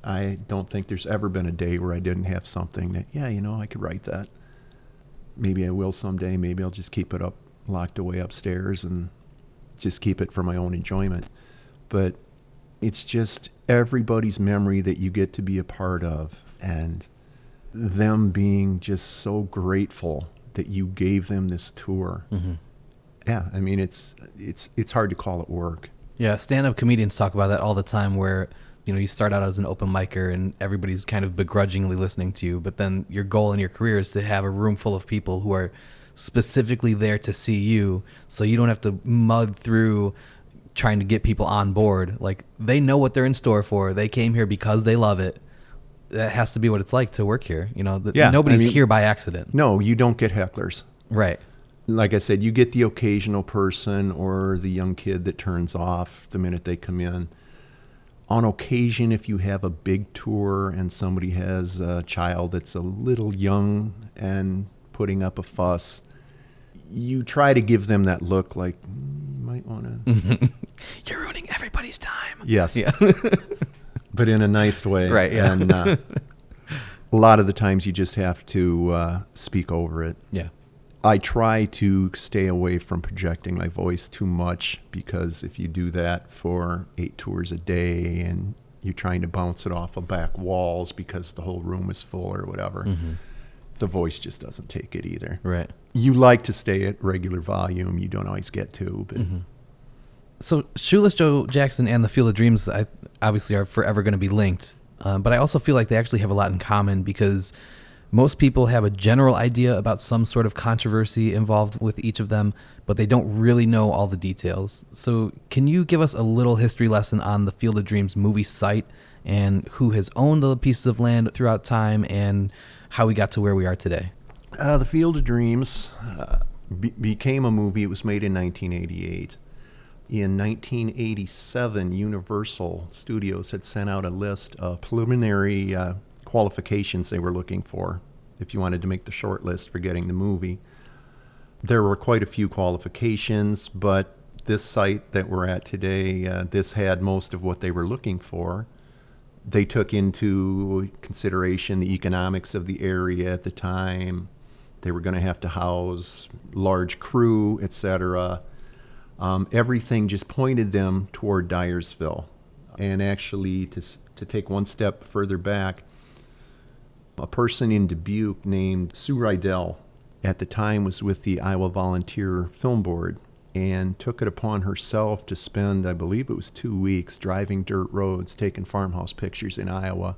[SPEAKER 2] I don't think there's ever been a day where I didn't have something that, yeah, you know, I could write that. Maybe I will someday. Maybe I'll just keep it up, locked away upstairs and just keep it for my own enjoyment. But it's just everybody's memory that you get to be a part of, and them being just so grateful that you gave them this tour. Yeah, I mean, it's hard to call it work.
[SPEAKER 1] Yeah, stand-up comedians talk about that all the time, where you know, you start out as an open micer and everybody's kind of begrudgingly listening to you, but then your goal in your career is to have a room full of people who are specifically there to see you, so you don't have to mud through trying to get people on board. Like, they know what they're in store for. They came here because they love it. That has to be what it's like to work here. You know, nobody's here by accident.
[SPEAKER 2] No, you don't get hecklers.
[SPEAKER 1] Right.
[SPEAKER 2] Like I said, you get the occasional person or the young kid that turns off the minute they come in. On occasion, if you have a big tour and somebody has a child that's a little young and putting up a fuss, you try to give them that look like, you might want to...
[SPEAKER 1] You're ruining everybody's time.
[SPEAKER 2] Yes.
[SPEAKER 1] Yeah.
[SPEAKER 2] But in a nice way.
[SPEAKER 1] Right, yeah.
[SPEAKER 2] And a lot of the times you just have to speak over it.
[SPEAKER 1] Yeah.
[SPEAKER 2] I try to stay away from projecting my voice too much, because if you do that for 8 tours a day and you're trying to bounce it off of back walls because the whole room is full or whatever, the voice just doesn't take it either.
[SPEAKER 1] Right.
[SPEAKER 2] You like to stay at regular volume. You don't always get to. But
[SPEAKER 1] So Shoeless Joe Jackson and the Field of Dreams obviously are forever going to be linked. But I also feel like they actually have a lot in common, because most people have a general idea about some sort of controversy involved with each of them, but they don't really know all the details. So can you give us a little history lesson on the Field of Dreams movie site, and who has owned the pieces of land throughout time, and how we got to where we are today?
[SPEAKER 2] The Field of Dreams became a movie. It was made in 1988. In 1987, Universal Studios had sent out a list of preliminary qualifications they were looking for if you wanted to make the short list for getting the movie. There were quite a few qualifications, but this site that we're at today, this had most of what they were looking for. They took into consideration the economics of the area at the time. They were going to have to house large crew, etc. Everything just pointed them toward Dyersville. And actually, to take one step further back, a person in Dubuque named Sue Rydell at the time was with the Iowa Volunteer Film Board and took it upon herself to spend, I believe it was 2 weeks, driving dirt roads, taking farmhouse pictures in Iowa,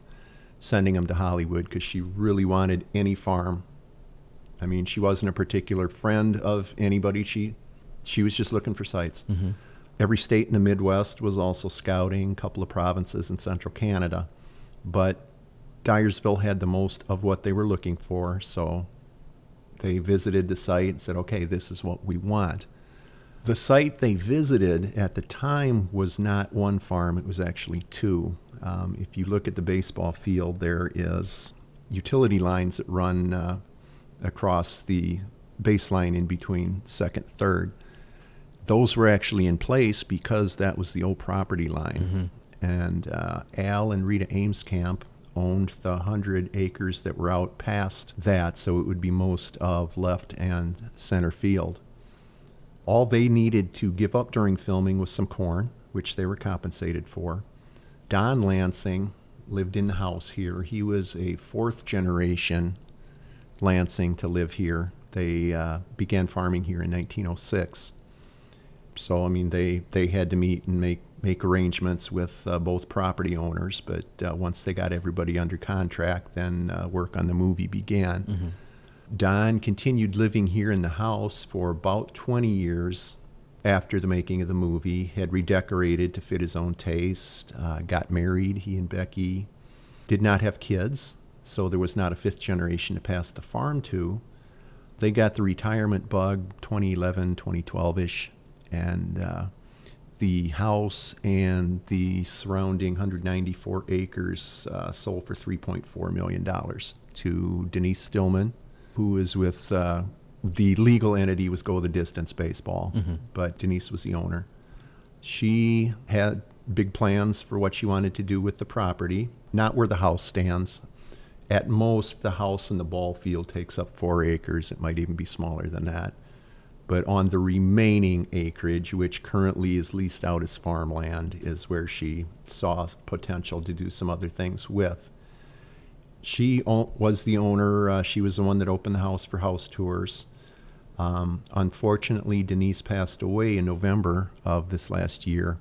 [SPEAKER 2] sending them to Hollywood because she really wanted any farm. I mean, she wasn't a particular friend of anybody. She was just looking for sites. Mm-hmm. Every state in the Midwest was also scouting, a couple of provinces in central Canada. But Dyersville had the most of what they were looking for, so they visited the site and said, okay, this is what we want. The site they visited at the time was not one farm, it was actually two. If you look at the baseball field, there is utility lines that run across the baseline in between second and third. Those were actually in place because that was the old property line. Mm-hmm. And Al and Rita Amescamp owned the 100 acres that were out past that, so it would be most of left and center field. All they needed to give up during filming was some corn, which they were compensated for. Don Lansing lived in the house here. He was a fourth generation Lansing to live here. They began farming here in 1906. So, I mean, they had to meet and make arrangements with both property owners, but once they got everybody under contract, then work on the movie began. Mm-hmm. Don continued living here in the house for about 20 years after the making of the movie, had redecorated to fit his own taste, got married, he and Becky, did not have kids, so there was not a fifth generation to pass the farm to. They got the retirement bug 2011, 2012-ish, and the house and the surrounding 194 acres sold for $3.4 million to Denise Stillman, who is with the legal entity was Go the Distance Baseball, mm-hmm. but Denise was the owner. She had big plans for what she wanted to do with the property, not where the house stands. At most, the house and the ball field takes up 4 acres. It might even be smaller than that. But on the remaining acreage, which currently is leased out as farmland, is where she saw potential to do some other things with. She was the owner. She was the one that opened the house for house tours. Unfortunately, Denise passed away in November of this last year,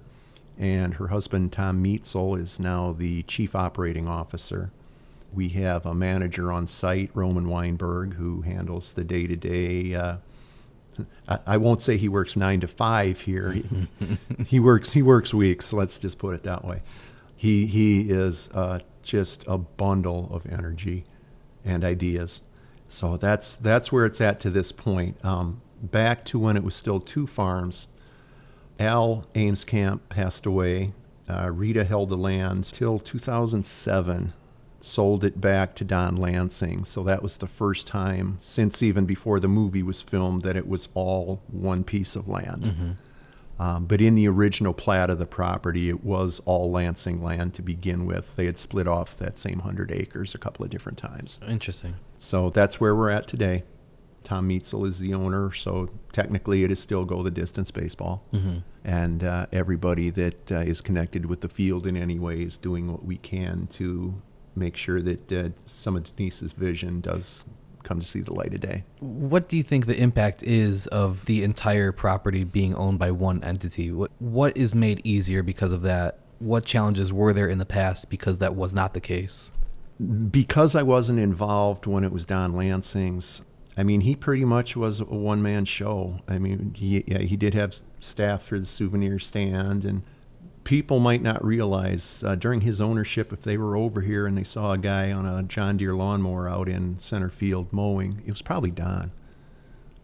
[SPEAKER 2] and her husband, Tom Meetzel, is now the chief operating officer. We have a manager on site, Roman Weinberg, who handles the day-to-day. I won't say he works 9 to 5 here. He works weeks. Let's just put it that way. He is just a bundle of energy and ideas. So that's where it's at to this point. Back to when it was still 2 farms, Al Amescamp passed away. Rita held the land till 2007, sold it back to Don Lansing. So that was the first time since even before the movie was filmed that it was all one piece of land. Mm-hmm. But in the original plat of the property, it was all Lansing land to begin with. They had split off that same 100 acres a couple of different times.
[SPEAKER 1] Interesting.
[SPEAKER 2] So that's where we're at today. Tom Meetzel is the owner, so technically it is still Go the Distance Baseball. Mm-hmm. And everybody that is connected with the field in any way is doing what we can to make sure that some of Denise's vision does come to see the light of day.
[SPEAKER 1] What do you think the impact is of the entire property being owned by one entity? What is made easier because of that? What challenges were there in the past because that was not the case?
[SPEAKER 2] Because I wasn't involved when it was Don Lansing's, I mean, he pretty much was a one-man show. I mean, he did have staff for the souvenir stand, and people might not realize during his ownership, if they were over here and they saw a guy on a John Deere lawnmower out in center field mowing, it was probably Don.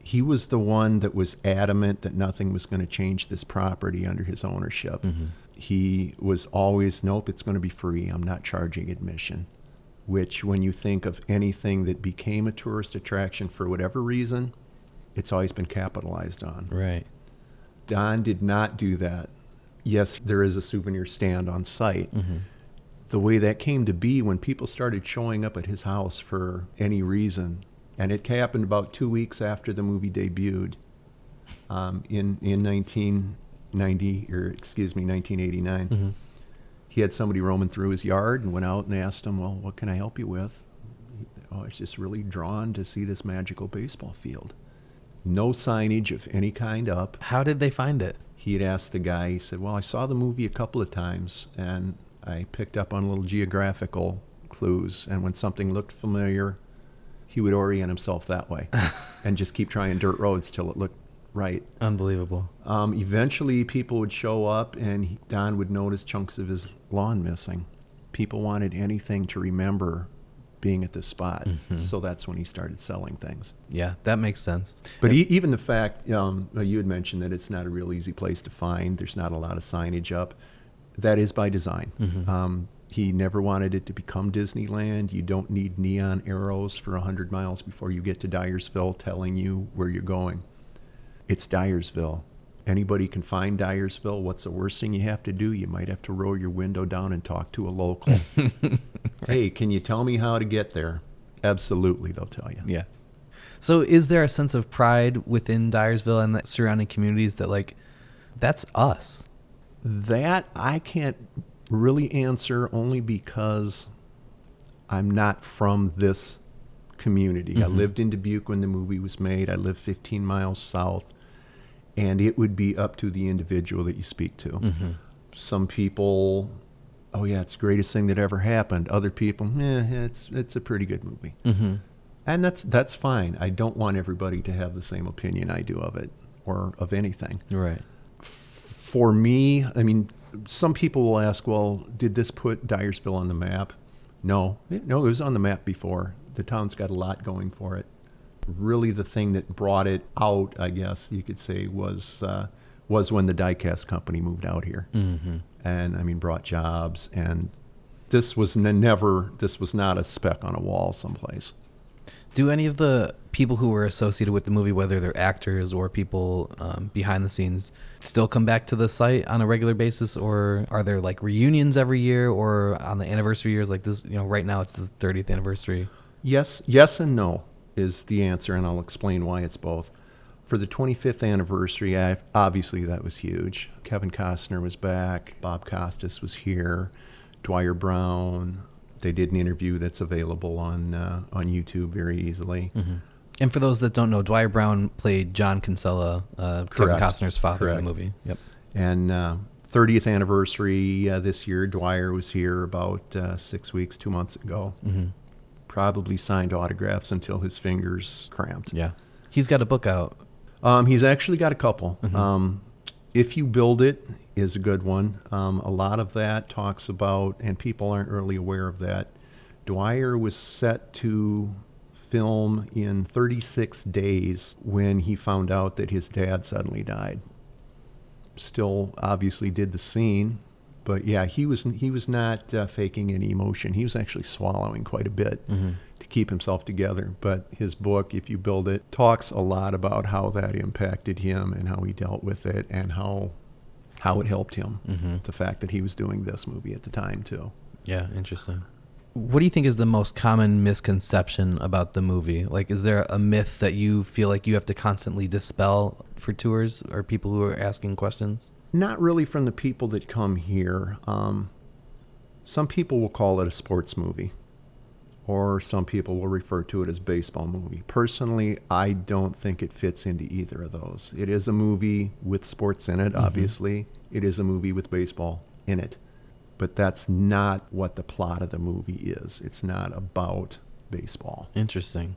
[SPEAKER 2] He was the one that was adamant that nothing was going to change this property under his ownership.
[SPEAKER 1] Mm-hmm.
[SPEAKER 2] He was always, nope, it's going to be free. I'm not charging admission. Which, when you think of anything that became a tourist attraction for whatever reason, it's always been capitalized on.
[SPEAKER 1] Right.
[SPEAKER 2] Don did not do that. Yes, there is a souvenir stand on site.
[SPEAKER 1] Mm-hmm.
[SPEAKER 2] The way that came to be, when people started showing up at his house for any reason, and it happened about 2 weeks after the movie debuted in 1989.
[SPEAKER 1] Mm-hmm.
[SPEAKER 2] He had somebody roaming through his yard and went out and asked him, well, what can I help you with? Oh, I was just really drawn to see this magical baseball field. No signage of any kind up.
[SPEAKER 1] How did they find it?
[SPEAKER 2] He had asked the guy, he said, well, I saw the movie a couple of times, and I picked up on little geographical clues, and when something looked familiar, he would orient himself that way and just keep trying dirt roads till it looked right.
[SPEAKER 1] Unbelievable.
[SPEAKER 2] Eventually, people would show up, and Don would notice chunks of his lawn missing. People wanted anything to remember being at this spot,
[SPEAKER 1] Mm-hmm.
[SPEAKER 2] so that's when he started selling things.
[SPEAKER 1] Yeah, that makes sense.
[SPEAKER 2] But even the fact, you had mentioned that it's not a real easy place to find. There's not a lot of signage up. That is by design.
[SPEAKER 1] Mm-hmm.
[SPEAKER 2] He never wanted it to become Disneyland. You don't need neon arrows for 100 miles before you get to Dyersville telling you where you're going. It's Dyersville. Anybody can find Dyersville. What's the worst thing you have to do? You might have to roll your window down and talk to a local. Right. Hey, can you tell me how to get there? Absolutely, they'll tell you.
[SPEAKER 1] Yeah. So is there a sense of pride within Dyersville and the surrounding communities that, like, that's us?
[SPEAKER 2] That I can't really answer, only because I'm not from this community.
[SPEAKER 1] Mm-hmm.
[SPEAKER 2] I lived in Dubuque when the movie was made. I live 15 miles south, and it would be up to the individual that you speak to.
[SPEAKER 1] Mm-hmm.
[SPEAKER 2] Some people, oh yeah, it's the greatest thing that ever happened. Other people, it's a pretty good movie.
[SPEAKER 1] Mm-hmm.
[SPEAKER 2] And that's fine. I don't want everybody to have the same opinion I do of it or of anything.
[SPEAKER 1] Right.
[SPEAKER 2] For me, I mean, some people will ask, well, did this put Dyersville on the map? No, it was on the map before. The town's got a lot going for it. Really, the thing that brought it out, I guess you could say, was when the diecast company moved out here.
[SPEAKER 1] Mm-hmm.
[SPEAKER 2] And, I mean, brought jobs. And this was not a speck on a wall someplace.
[SPEAKER 1] Do any of the people who were associated with the movie, whether they're actors or people behind the scenes, still come back to the site on a regular basis? Or are there like reunions every year, or on the anniversary years like this? You know, right now it's the 30th anniversary.
[SPEAKER 2] Yes and no is the answer, and I'll explain why it's both. For the 25th anniversary, obviously that was huge. Kevin Costner was back. Bob Costas was here. Dwyer Brown. They did an interview that's available on YouTube very easily.
[SPEAKER 1] Mm-hmm. And for those that don't know, Dwyer Brown played John Kinsella, Kevin Costner's father in the movie. Yep.
[SPEAKER 2] And 30th anniversary this year, Dwyer was here about 2 months ago.
[SPEAKER 1] Mm-hmm.
[SPEAKER 2] Probably signed autographs until his fingers cramped.
[SPEAKER 1] Yeah. He's got a book out.
[SPEAKER 2] He's actually got a couple.
[SPEAKER 1] Mm-hmm.
[SPEAKER 2] If You Build It is a good one. A lot of that talks about, and people aren't really aware of that, Dwyer was set to film in 36 days when he found out that his dad suddenly died. Still obviously did the scene, but yeah, he was not faking any emotion. He was actually swallowing quite a bit to keep himself together. But his book, If You Build It, talks a lot about how that impacted him and how he dealt with it and how it helped him. Mm-hmm. The fact that he was doing this movie at the time too.
[SPEAKER 1] Yeah, interesting. What do you think is the most common misconception about the movie? Like, is there a myth that you feel like you have to constantly dispel for tours or people who are asking questions?
[SPEAKER 2] Not really from the people that come here. Some people will call it a sports movie, or some people will refer to it as baseball movie. Personally, I don't think it fits into either of those. It is a movie with sports in it, obviously. It is a movie with baseball in it. But that's not what the plot of the movie is. It's not about baseball.
[SPEAKER 1] Interesting.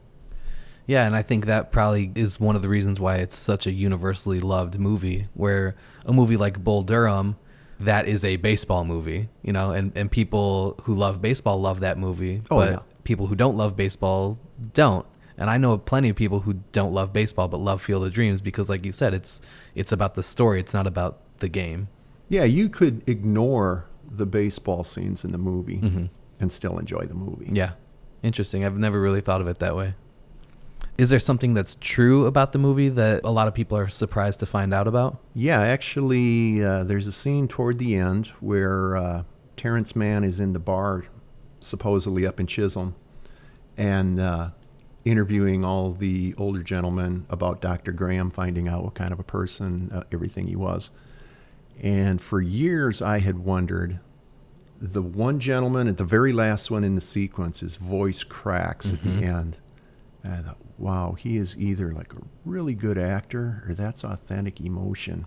[SPEAKER 1] Yeah, and I think that probably is one of the reasons why it's such a universally loved movie, where a movie like Bull Durham, that is a baseball movie, you know, and people who love baseball love that movie, but people who don't love baseball don't. And I know plenty of people who don't love baseball but love Field of Dreams because, like you said, it's about the story. It's not about the game.
[SPEAKER 2] Yeah, you could ignore the baseball scenes in the movie
[SPEAKER 1] Mm-hmm.
[SPEAKER 2] and still enjoy the movie.
[SPEAKER 1] Yeah. Interesting. I've never really thought of it that way. Is there something that's true about the movie that a lot of people are surprised to find out about?
[SPEAKER 2] Yeah, actually, there's a scene toward the end where Terrence Mann is in the bar, supposedly up in Chisholm, and interviewing all the older gentlemen about Dr. Graham, finding out what kind of a person, everything he was. And for years, I had wondered, the one gentleman, at the very last one in the sequence, his voice cracks at the end. And I thought, wow, he is either like a really good actor or that's authentic emotion.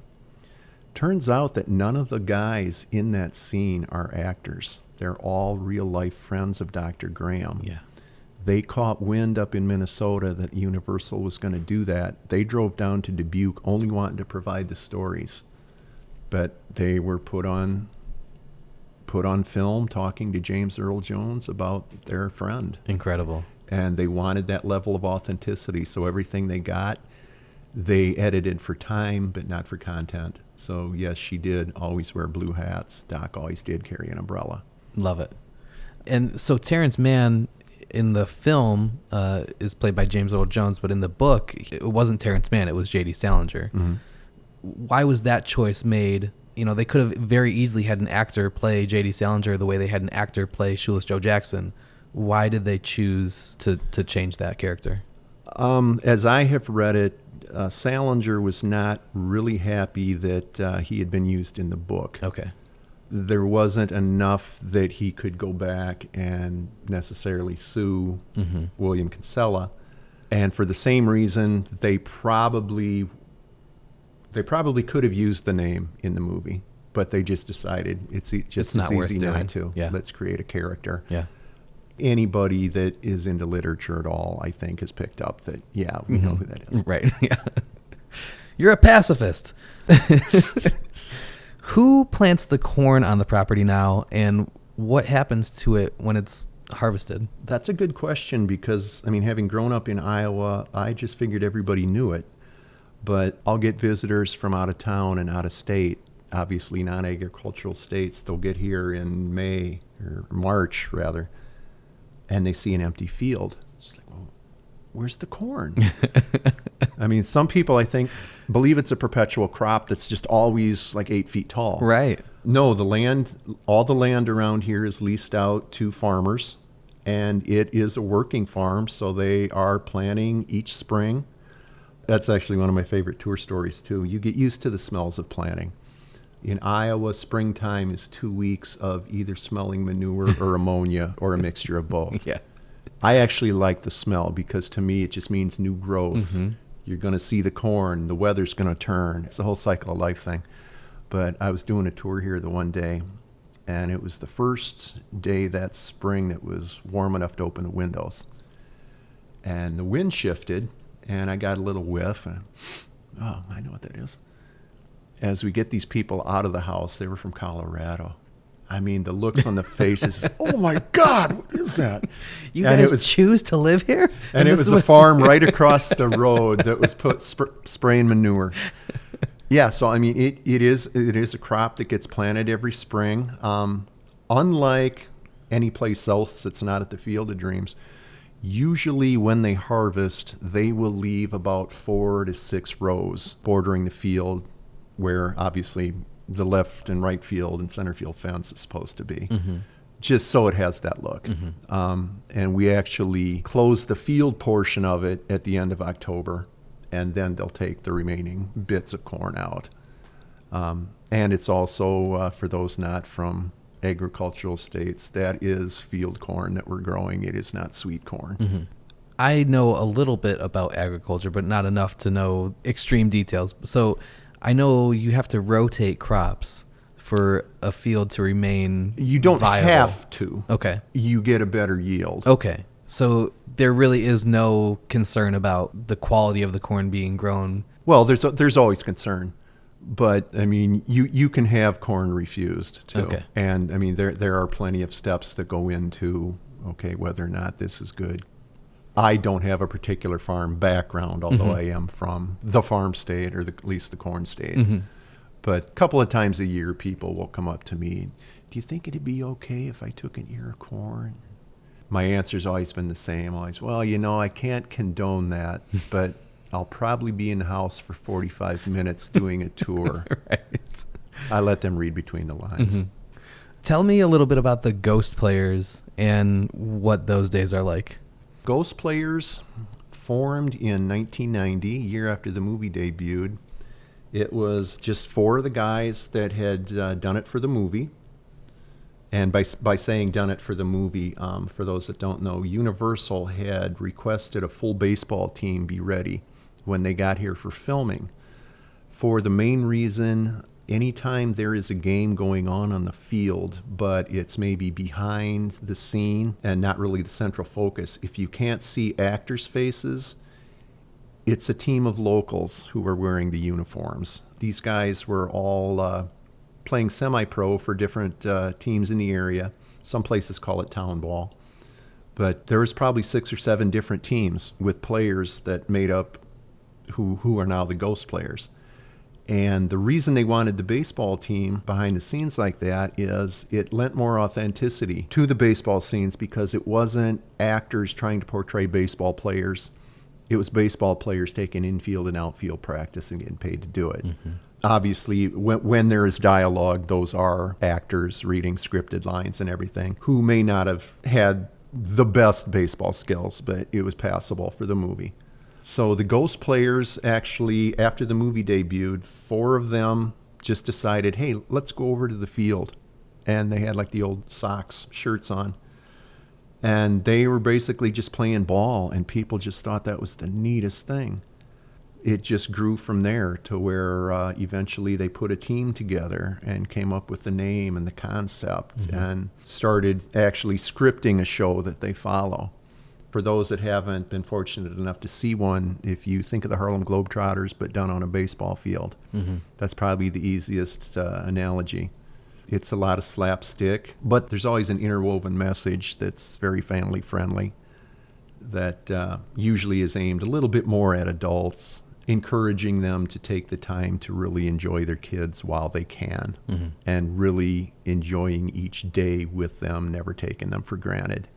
[SPEAKER 2] Turns out that none of the guys in that scene are actors. They're all real-life friends of Dr. Graham.
[SPEAKER 1] Yeah.
[SPEAKER 2] They caught wind up in Minnesota that Universal was going to do that. They drove down to Dubuque only wanting to provide the stories. But they were put on film talking to James Earl Jones about their friend.
[SPEAKER 1] Incredible.
[SPEAKER 2] And they wanted that level of authenticity. So everything they got, they edited for time, but not for content. So yes, she did always wear blue hats. Doc always did carry an umbrella.
[SPEAKER 1] Love it. And so Terrence Mann in the film is played by James Earl Jones, but in the book, it wasn't Terrence Mann, it was J.D. Salinger.
[SPEAKER 2] Mm-hmm.
[SPEAKER 1] Why was that choice made? You know, they could have very easily had an actor play J.D. Salinger the way they had an actor play Shoeless Joe Jackson. Why did they choose to change that character?
[SPEAKER 2] As I have read it, Salinger was not really happy that he had been used in the book.
[SPEAKER 1] Okay.
[SPEAKER 2] There wasn't enough that he could go back and necessarily sue William Kinsella. And for the same reason, they probably could have used the name in the movie, but they just decided it's just
[SPEAKER 1] not
[SPEAKER 2] as
[SPEAKER 1] worth
[SPEAKER 2] easy
[SPEAKER 1] doing.
[SPEAKER 2] not to.
[SPEAKER 1] Yeah.
[SPEAKER 2] Let's create a character.
[SPEAKER 1] Yeah.
[SPEAKER 2] Anybody that is into literature at all, I think, has picked up that, yeah, we know who that is.
[SPEAKER 1] Right. Yeah. You're a pacifist. Who plants the corn on the property now, and what happens to it when it's harvested?
[SPEAKER 2] That's a good question because, I mean, having grown up in Iowa, I just figured everybody knew it. But I'll get visitors from out of town and out of state, obviously non-agricultural states. They'll get here in May or March, rather, and they see an empty field. It's like, well, where's the corn? I mean, some people, I think, believe it's a perpetual crop that's just always like 8 feet tall.
[SPEAKER 1] Right.
[SPEAKER 2] No, all the land around here is leased out to farmers, and it is a working farm, so they are planting each spring. That's actually one of my favorite tour stories, too. You get used to the smells of planting. In Iowa, springtime is 2 weeks of either smelling manure or ammonia or a mixture of both.
[SPEAKER 1] Yeah.
[SPEAKER 2] I actually like the smell because to me it just means new growth. You're going to see the corn, the weather's going to turn. It's the whole cycle of life thing. But I was doing a tour here the one day, and it was the first day that spring that was warm enough to open the windows. And the wind shifted, and I got a little whiff, and oh, I know what that is. As we get these people out of the house, they were from Colorado. I mean, the looks on the faces, oh my God, what is that?
[SPEAKER 1] You guys choose to live here?
[SPEAKER 2] And it was a farm right across the road that was spraying manure. Yeah, so I mean, it is a crop that gets planted every spring. Unlike any place else that's not at the Field of Dreams, usually when they harvest, they will leave about 4 to 6 rows bordering the field where obviously the left and right field and center field fence is supposed to be, just so it has that look. And we actually close the field portion of it at the end of October, and then they'll take the remaining bits of corn out. And it's also, for those not from agricultural states, that is field corn that we're growing. It is not sweet corn.
[SPEAKER 1] I know a little bit about agriculture, but not enough to know extreme details. So I know you have to rotate crops for a field to remain
[SPEAKER 2] You don't
[SPEAKER 1] viable.
[SPEAKER 2] have to.
[SPEAKER 1] Okay.
[SPEAKER 2] You get a better yield.
[SPEAKER 1] Okay. So there really is no concern about the quality of the corn being grown.
[SPEAKER 2] Well, there's always concern, but I mean, you can have corn refused too.
[SPEAKER 1] Okay.
[SPEAKER 2] And I mean, there are plenty of steps that go into whether or not this is good I don't have a particular farm background, although I am from the farm state, or at least the corn state. But a couple of times a year, people will come up to me, do you think it'd be okay if I took an ear of corn? My answer's always been the same, well, I can't condone that, but I'll probably be in the house for 45 minutes doing a tour.
[SPEAKER 1] Right.
[SPEAKER 2] I let them read between the lines.
[SPEAKER 1] Tell me a little bit about the Ghost Players and what those days are like.
[SPEAKER 2] Ghost Players formed in 1990, year after the movie debuted. It was just 4 of the guys that had done it for the movie. And by saying done it for the movie, for those that don't know, Universal had requested a full baseball team be ready when they got here for filming. For the main reason, anytime there is a game going on the field, but it's maybe behind the scene and not really the central focus, if you can't see actors' faces, it's a team of locals who are wearing the uniforms. These guys were all playing semi-pro for different teams in the area. Some places call it town ball. But there was probably 6 or 7 different teams with players that made up who are now the Ghost Players. And the reason they wanted the baseball team behind the scenes like that is it lent more authenticity to the baseball scenes, because it wasn't actors trying to portray baseball players. It was baseball players taking infield and outfield practice and getting paid to do it. Obviously, when there is dialogue, those are actors reading scripted lines and everything, who may not have had the best baseball skills, but it was passable for the movie. So the Ghost Players, actually, after the movie debuted, 4 of them just decided, hey, let's go over to the field. And they had like the old Sox shirts on. And they were basically just playing ball, and people just thought that was the neatest thing. It just grew from there to where eventually they put a team together and came up with the name and the concept and started actually scripting a show that they follow. For those that haven't been fortunate enough to see one, if you think of the Harlem Globetrotters but done on a baseball field, that's probably the easiest analogy. It's a lot of slapstick, but there's always an interwoven message that's very family friendly that usually is aimed a little bit more at adults, encouraging them to take the time to really enjoy their kids while they can, and really enjoying each day with them, never taking them for granted.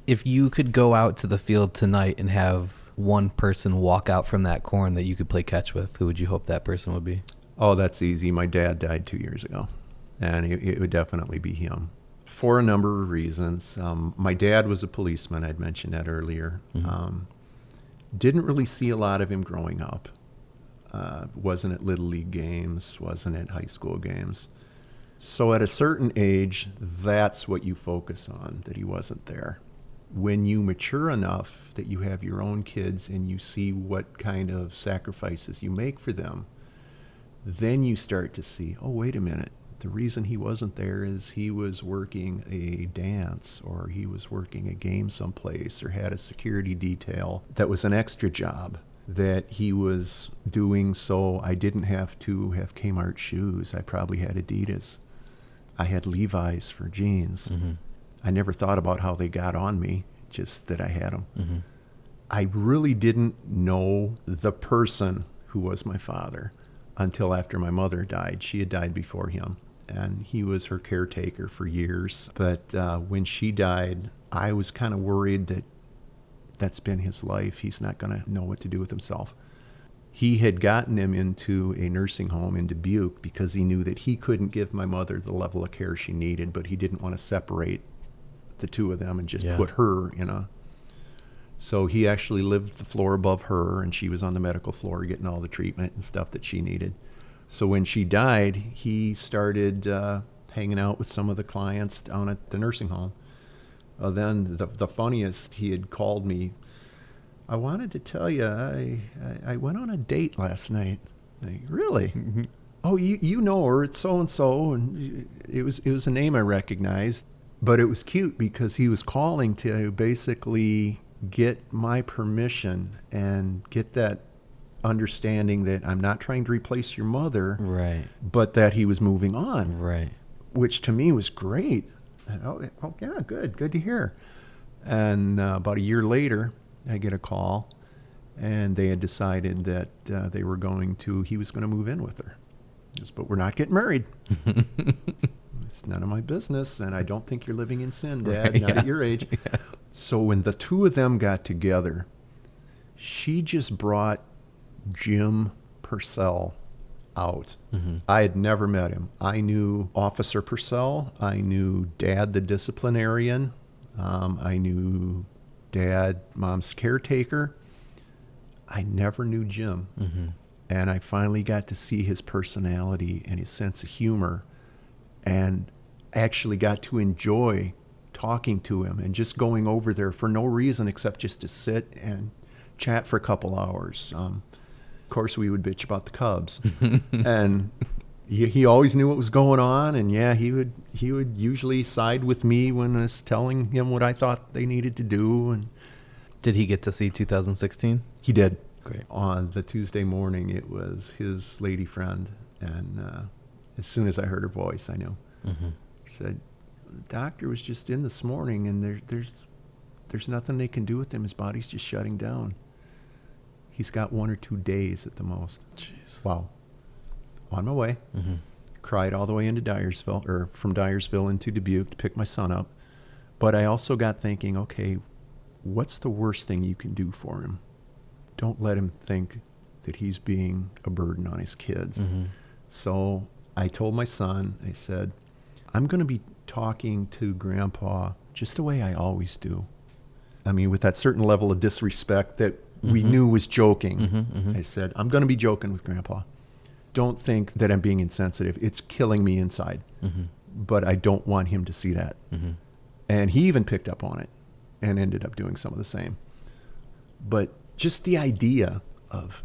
[SPEAKER 1] If you could go out to the field tonight and have one person walk out from that corn that you could play catch with, who would you hope that person would be?
[SPEAKER 2] Oh, that's easy. My dad died 2 years ago, and it would definitely be him for a number of reasons. My dad was a policeman. I'd mentioned that earlier. Didn't really see a lot of him growing up. Wasn't at Little League games, wasn't at high school games. So at a certain age, that's what you focus on, that he wasn't there. When you mature enough that you have your own kids and you see what kind of sacrifices you make for them, then you start to see, oh, wait a minute. The reason he wasn't there is he was working a dance, or he was working a game someplace, or had a security detail that was an extra job that he was doing, so I didn't have to have Kmart shoes. I probably had Adidas. I had Levi's for jeans. I never thought about how they got on me, just that I had them. I really didn't know the person who was my father until after my mother died. She had died before him, and he was her caretaker for years. But when she died, I was kind of worried that that's been his life. He's not going to know what to do with himself. He had gotten him into a nursing home in Dubuque because he knew that he couldn't give my mother the level of care she needed, but he didn't want to separate the 2 of them and just put her in a... So he actually lived the floor above her, and she was on the medical floor getting all the treatment and stuff that she needed. So when she died, he started hanging out with some of the clients down at the nursing home. Then the funniest, he had called me, I wanted to tell you, I went on a date last night. Like, really? Oh, you know her, it's so-and-so, and it was a name I recognized. But it was cute because he was calling to basically get my permission and get that understanding that I'm not trying to replace your mother,
[SPEAKER 1] Right.
[SPEAKER 2] but that he was moving on.
[SPEAKER 1] Right.
[SPEAKER 2] Which to me was great. Oh yeah, good to hear. And about a year later, I get a call, and they had decided that he was going to move in with her. But we're not getting married. It's none of my business, and I don't think you're living in sin, Dad, not at your age. Yeah. So when the two of them got together, she just brought Jim Purcell out. Mm-hmm. I had never met him. I knew Officer Purcell. I knew Dad, the disciplinarian. I knew Dad, Mom's caretaker. I never knew Jim. Mm-hmm. And I finally got to see his personality and his sense of humor, and actually got to enjoy talking to him and just going over there for no reason except just to sit and chat for a couple hours. Of course, we would bitch about the Cubs, and he always knew what was going on. And yeah, he would usually side with me when I was telling him what I thought they needed to do. And
[SPEAKER 1] did he get to see 2016?
[SPEAKER 2] He did.
[SPEAKER 1] Great.
[SPEAKER 2] On the Tuesday morning, it was his lady friend, and as soon as I heard her voice, I knew. Mm-hmm. She said, "The doctor was just in this morning, and there's nothing they can do with him. His body's just shutting down. He's got 1 or 2 days at the most."
[SPEAKER 1] Jeez.
[SPEAKER 2] Wow. On my way. Mm-hmm. Cried all the way into Dyersville, or from Dyersville into Dubuque to pick my son up. But I also got thinking, okay, what's the worst thing you can do for him? Don't let him think that he's being a burden on his kids. Mm-hmm. So I told my son, I said, I'm going to be talking to Grandpa just the way I always do. I mean, with that certain level of disrespect that we mm-hmm. knew was joking. Mm-hmm, mm-hmm. I said, I'm going to be joking with Grandpa. Don't think that I'm being insensitive. It's killing me inside. Mm-hmm. But I don't want him to see that. Mm-hmm. And he even picked up on it and ended up doing some of the same. But just the idea of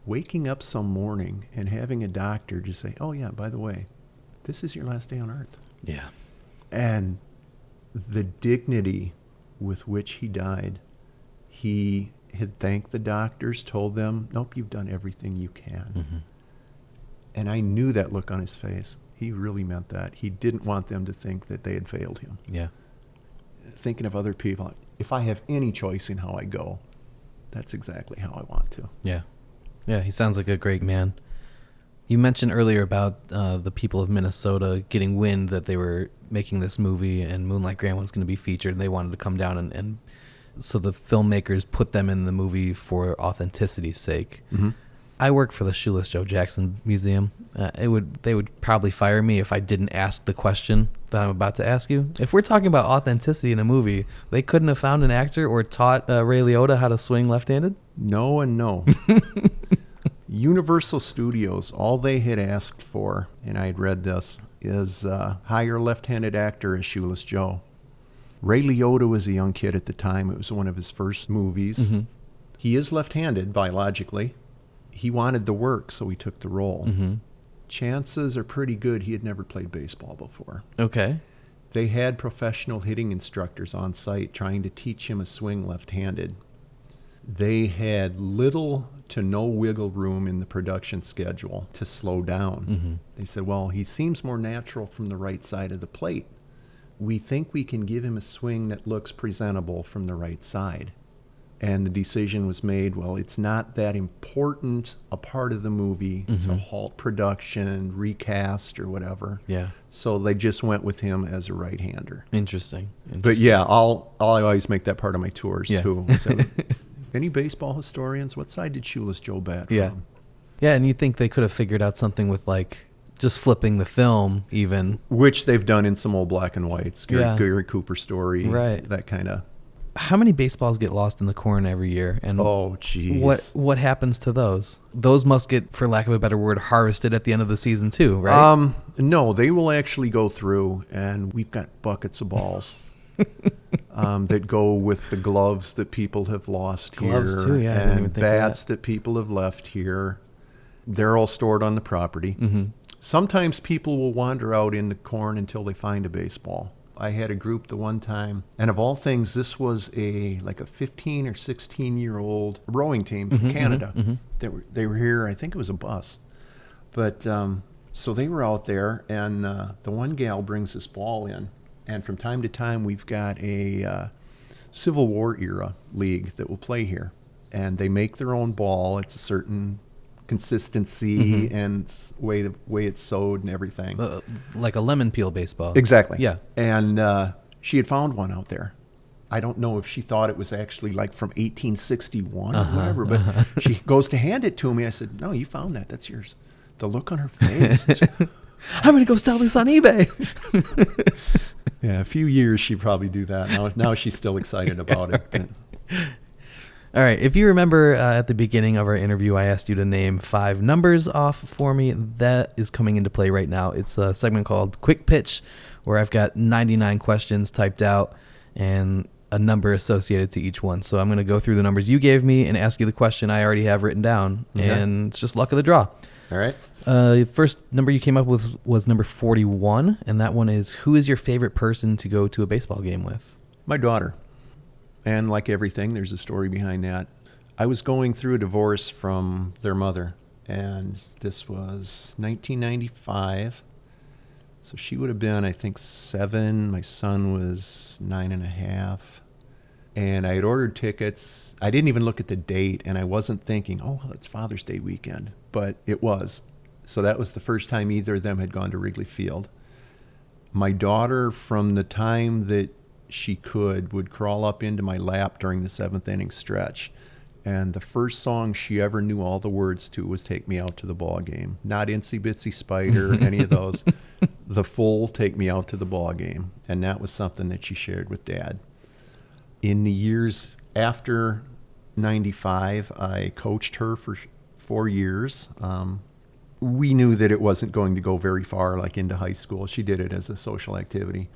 [SPEAKER 2] waking up some morning and having a doctor just say, oh, yeah, by the way, this is your last day on earth.
[SPEAKER 1] Yeah.
[SPEAKER 2] And the dignity with which he died, he had thanked the doctors, told them, nope, you've done everything you can. Mm-hmm. And I knew that look on his face. He really meant that. He didn't want them to think that they had failed him.
[SPEAKER 1] Yeah.
[SPEAKER 2] Thinking of other people, if I have any choice in how I go, that's exactly how I want to.
[SPEAKER 1] Yeah. Yeah, he sounds like a great man. You mentioned earlier about the people of Minnesota getting wind that they were making this movie and Moonlight Grant was going to be featured, and they wanted to come down, and so the filmmakers put them in the movie for authenticity's sake. Mm-hmm. I work for the Shoeless Joe Jackson Museum. They would probably fire me if I didn't ask the question that I'm about to ask you. If we're talking about authenticity in a movie, they couldn't have found an actor or taught Ray Liotta how to swing left-handed?
[SPEAKER 2] No and no. Universal Studios, all they had asked for, and I had read this, is hire a left-handed actor as Shoeless Joe. Ray Liotta was a young kid at the time. It was one of his first movies. Mm-hmm. He is left-handed biologically. He wanted the work, so he took the role. Mm-hmm. Chances are pretty good he had never played baseball before.
[SPEAKER 1] Okay.
[SPEAKER 2] They had professional hitting instructors on site trying to teach him a swing left-handed. They had little to no wiggle room in the production schedule to slow down. Mm-hmm. They said, well, he seems more natural from the right side of the plate. We think we can give him a swing that looks presentable from the right side. And the decision was made, well, it's not that important a part of the movie mm-hmm. to halt production, recast, or whatever.
[SPEAKER 1] Yeah.
[SPEAKER 2] So they just went with him as a right-hander.
[SPEAKER 1] Interesting.
[SPEAKER 2] But yeah, I always make that part of my tours too. So, any baseball historians, what side did Shoeless Joe bat from?
[SPEAKER 1] Yeah, and you think they could have figured out something with like just flipping the film even. Which
[SPEAKER 2] they've done in some old black and whites. Gary Cooper story.
[SPEAKER 1] Right.
[SPEAKER 2] That kind of.
[SPEAKER 1] How many baseballs get lost in the corn every year? And
[SPEAKER 2] oh, geez.
[SPEAKER 1] What happens to those? Those must get, for lack of a better word, harvested at the end of the season too, right?
[SPEAKER 2] No, they will actually go through, and we've got buckets of balls that go with the gloves that people have lost
[SPEAKER 1] gloves
[SPEAKER 2] here.
[SPEAKER 1] Too, yeah.
[SPEAKER 2] And bats that people have left here. They're all stored on the property. Mm-hmm. Sometimes people will wander out in the corn until they find a baseball. I had a group the one time, and of all things, this was a 15 or 16-year-old rowing team from mm-hmm, Canada. Mm-hmm. They were here. I think it was a bus, but so they were out there, and the one gal brings this ball in, and from time to time we've got a Civil War era league that will play here. And they make their own ball. It's a certain consistency and way it's sewed and everything.
[SPEAKER 1] Like a lemon peel baseball.
[SPEAKER 2] Exactly.
[SPEAKER 1] Yeah.
[SPEAKER 2] And she had found one out there. I don't know if she thought it was actually like from 1861 or whatever, but she goes to hand it to me. I said, "No, you found that. That's yours." The look on her face.
[SPEAKER 1] I'm going to go sell this on eBay.
[SPEAKER 2] Yeah, a few years she'd probably do that. Now she's still excited about it. But.
[SPEAKER 1] All right. If you remember at the beginning of our interview, I asked you to name 5 numbers off for me. That is coming into play right now. It's a segment called Quick Pitch, where I've got 99 questions typed out and a number associated to each one. So I'm going to go through the numbers you gave me and ask you the question I already have written down. And it's just luck of the draw.
[SPEAKER 2] All right.
[SPEAKER 1] The first number you came up with was number 41. And that one is, who is your favorite person to go to a baseball game with?
[SPEAKER 2] My daughter. And like everything, there's a story behind that. I was going through a divorce from their mother, and this was 1995. So she would have been, I think, 7. My son was 9.5. And I had ordered tickets. I didn't even look at the date, and I wasn't thinking, oh, well, it's Father's Day weekend. But it was. So that was the first time either of them had gone to Wrigley Field. My daughter, from the time that she would crawl up into my lap during the 7th inning stretch. And the first song she ever knew all the words to was Take Me Out to the Ball Game. Not Incy Bitsy Spider, any of those. The full Take Me Out to the Ball Game. And that was something that she shared with Dad. In the years after 95, I coached her for 4 years. We knew that it wasn't going to go very far, like into high school. She did it as a social activity.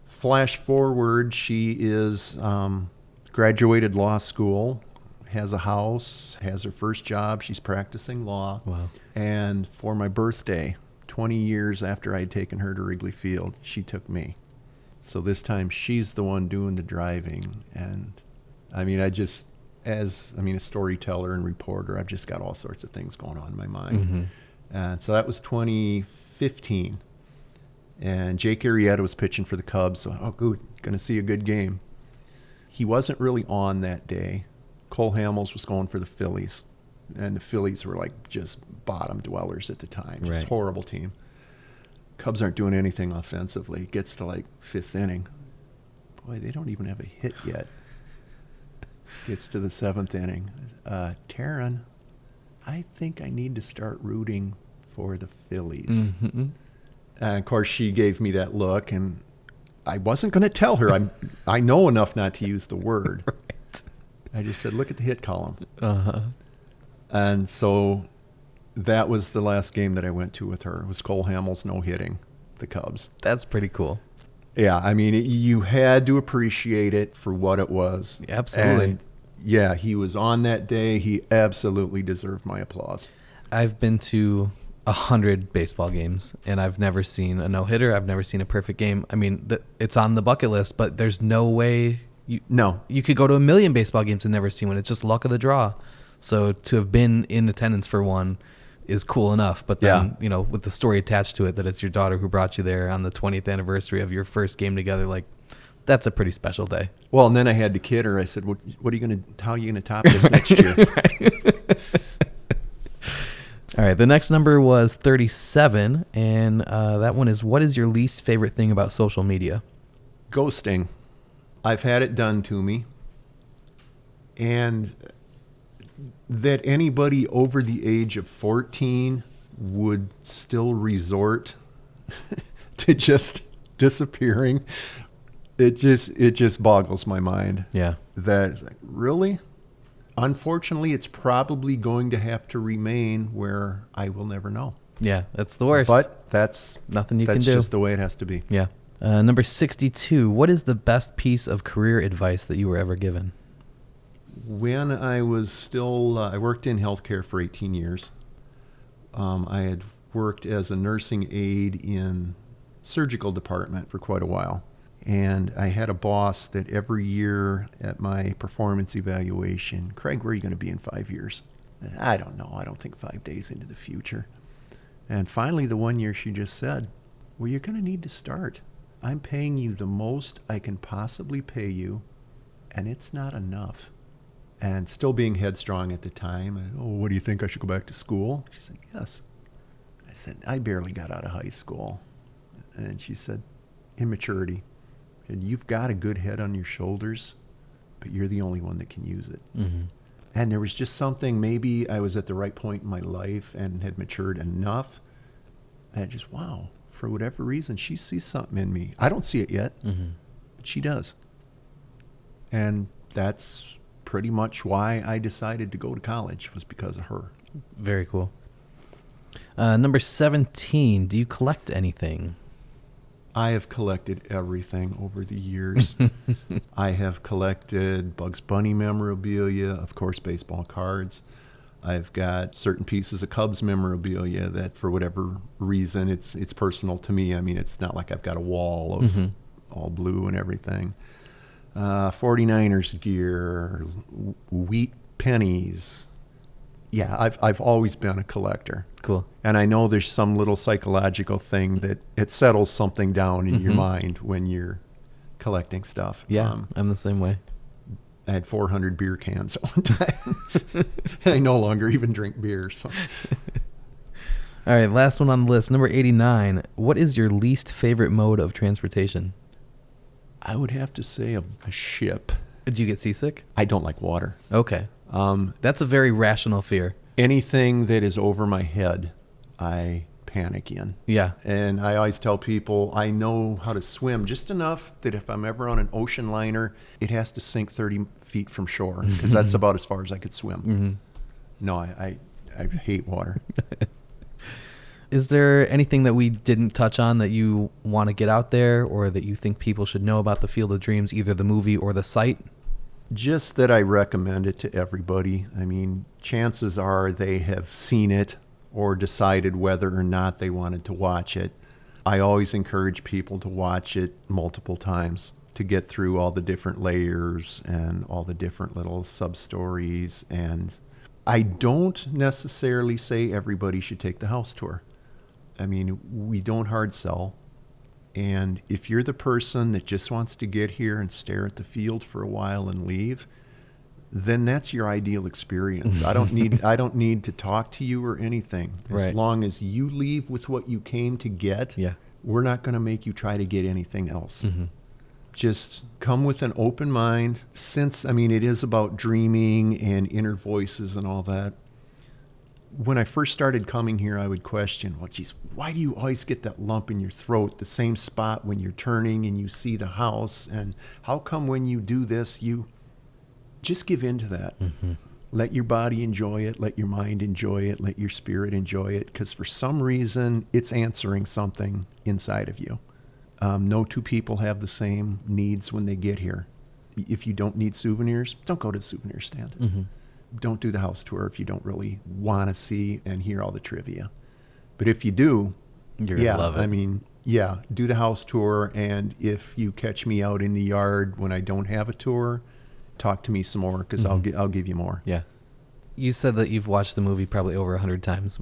[SPEAKER 2] Flash forward, she is graduated law school, has a house, has her first job. She's practicing law.
[SPEAKER 1] Wow. And
[SPEAKER 2] for my birthday, 20 years after I had taken her to Wrigley Field, she took me. So this time she's the one doing the driving. And I mean, a storyteller and reporter, I've just got all sorts of things going on in my mind. And so that was 2015. And Jake Arrieta was pitching for the Cubs, so, oh, good, going to see a good game. He wasn't really on that day. Cole Hamels was going for the Phillies, and the Phillies were like just bottom dwellers at the time, just horrible team. Cubs aren't doing anything offensively. It gets to like 5th inning. Boy, they don't even have a hit yet. Gets to the 7th inning. Taryn, I think I need to start rooting for the Phillies. And of course, she gave me that look, and I wasn't going to tell her. I know enough not to use the word.
[SPEAKER 1] Right.
[SPEAKER 2] I just said, look at the hit column. And so that was the last game that I went to with her. It was Cole Hamels no-hitting the Cubs.
[SPEAKER 1] That's pretty cool.
[SPEAKER 2] Yeah, I mean, you had to appreciate it for what it was.
[SPEAKER 1] Absolutely.
[SPEAKER 2] And yeah, he was on that day. He absolutely deserved my applause.
[SPEAKER 1] I've been to 100 baseball games, and I've never seen a no-hitter. I've never seen a perfect game. I mean, it's on the bucket list, but there's no way you could go to 1,000,000 baseball games and never see one. It's just luck of the draw. So to have been in attendance for one is cool enough. But then, with the story attached to it, that it's your daughter who brought you there on the 20th anniversary of your first game together, like, that's a pretty special day.
[SPEAKER 2] Well, and then I had to kid her. I said, how are you going to top this next year?
[SPEAKER 1] All right, the next number was 37, and that one is, what is your least favorite thing about social media?
[SPEAKER 2] Ghosting. I've had it done to me. And that anybody over the age of 14 would still resort to just disappearing, it just boggles my mind.
[SPEAKER 1] Yeah.
[SPEAKER 2] That, really? Unfortunately, it's probably going to have to remain where I will never know.
[SPEAKER 1] Yeah, that's the worst.
[SPEAKER 2] But that's
[SPEAKER 1] nothing you can do.
[SPEAKER 2] That's just the way it has to be.
[SPEAKER 1] Yeah. Number 62, what is the best piece of career advice that you were ever given?
[SPEAKER 2] When I was still, I worked in healthcare for 18 years. I had worked as a nursing aide in surgical department for quite a while. And I had a boss that every year at my performance evaluation, Craig, where are you going to be in 5 years? I don't know. I don't think 5 days into the future. And finally, the one year she just said, well, you're going to need to start. I'm paying you the most I can possibly pay you and it's not enough. And still being headstrong at the time, what do you think, I should go back to school? She said, yes. I said, I barely got out of high school. And she said, immaturity. And you've got a good head on your shoulders, but you're the only one that can use it.
[SPEAKER 1] Mm-hmm.
[SPEAKER 2] And there was just something, maybe I was at the right point in my life and had matured enough. And just, wow, for whatever reason, she sees something in me. I don't see it yet, but she does. And that's pretty much why I decided to go to college, was because of her.
[SPEAKER 1] Very cool. Number 17, do you collect anything?
[SPEAKER 2] I have collected everything over the years. I have collected Bugs Bunny memorabilia, of course, baseball cards. I've got certain pieces of Cubs memorabilia that, for whatever reason, it's personal to me. I mean, it's not like I've got a wall of all blue and everything. 49ers gear, wheat pennies. Yeah, I've always been a collector.
[SPEAKER 1] Cool.
[SPEAKER 2] And I know there's some little psychological thing that it settles something down in your mind when you're collecting stuff.
[SPEAKER 1] Yeah, I'm the same way.
[SPEAKER 2] I had 400 beer cans at one time. And I no longer even drink beer. So.
[SPEAKER 1] All right, last one on the list, number 89. What is your least favorite mode of transportation?
[SPEAKER 2] I would have to say a ship.
[SPEAKER 1] Did you get seasick?
[SPEAKER 2] I don't like water.
[SPEAKER 1] Okay. That's a very rational fear.
[SPEAKER 2] Anything that is over my head, I panic in.
[SPEAKER 1] Yeah.
[SPEAKER 2] And I always tell people I know how to swim just enough that if I'm ever on an ocean liner, it has to sink 30 feet from shore, because that's about as far as I could swim. No, I hate water.
[SPEAKER 1] Is there anything that we didn't touch on that you want to get out there, or that you think people should know about the Field of Dreams, either the movie or the site?
[SPEAKER 2] Just that I recommend it to everybody. I mean, chances are they have seen it or decided whether or not they wanted to watch it. I always encourage people to watch it multiple times to get through all the different layers and all the different little sub-stories. And I don't necessarily say everybody should take the house tour. I mean, we don't hard sell. And if you're the person that just wants to get here and stare at the field for a while and leave, then that's your ideal experience. I don't need to talk to you or anything. As long as you leave with what you came to get, we're not going to make you try to get anything else. Just come with an open mind. Since, I mean, it is about dreaming and inner voices and all that. When I first started coming here, I would question, well, geez, why do you always get that lump in your throat, the same spot when you're turning and you see the house? And how come when you do this, you just give in to that? Let your body enjoy it. Let your mind enjoy it. Let your spirit enjoy it. Because for some reason, it's answering something inside of you. No two people have the same needs when they get here. If you don't need souvenirs, don't go to the souvenir stand. Don't do the house tour if you don't really want to see and hear all the trivia. But if you do,
[SPEAKER 1] you're going to love it.
[SPEAKER 2] I mean, do the house tour. And if you catch me out in the yard when I don't have a tour, talk to me some more, because I'll give you more. Yeah.
[SPEAKER 1] You said that you've watched the movie probably over 100 times.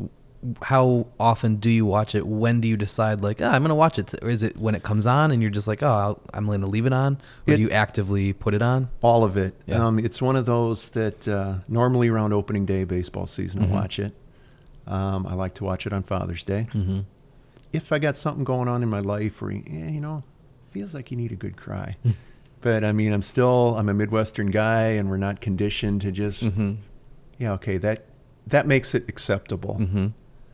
[SPEAKER 1] How often do you watch it? When do you decide, like, I'm going to watch it? Or is it when it comes on and you're just like, I'm going to leave it on? Or do you actively put it on?
[SPEAKER 2] All of it. Yeah. It's one of those that normally around opening day, baseball season, I watch it. I like to watch it on Father's Day. If I got something going on in my life where, feels like you need a good cry. But, I mean, I'm a Midwestern guy, and we're not conditioned to just, that makes it acceptable.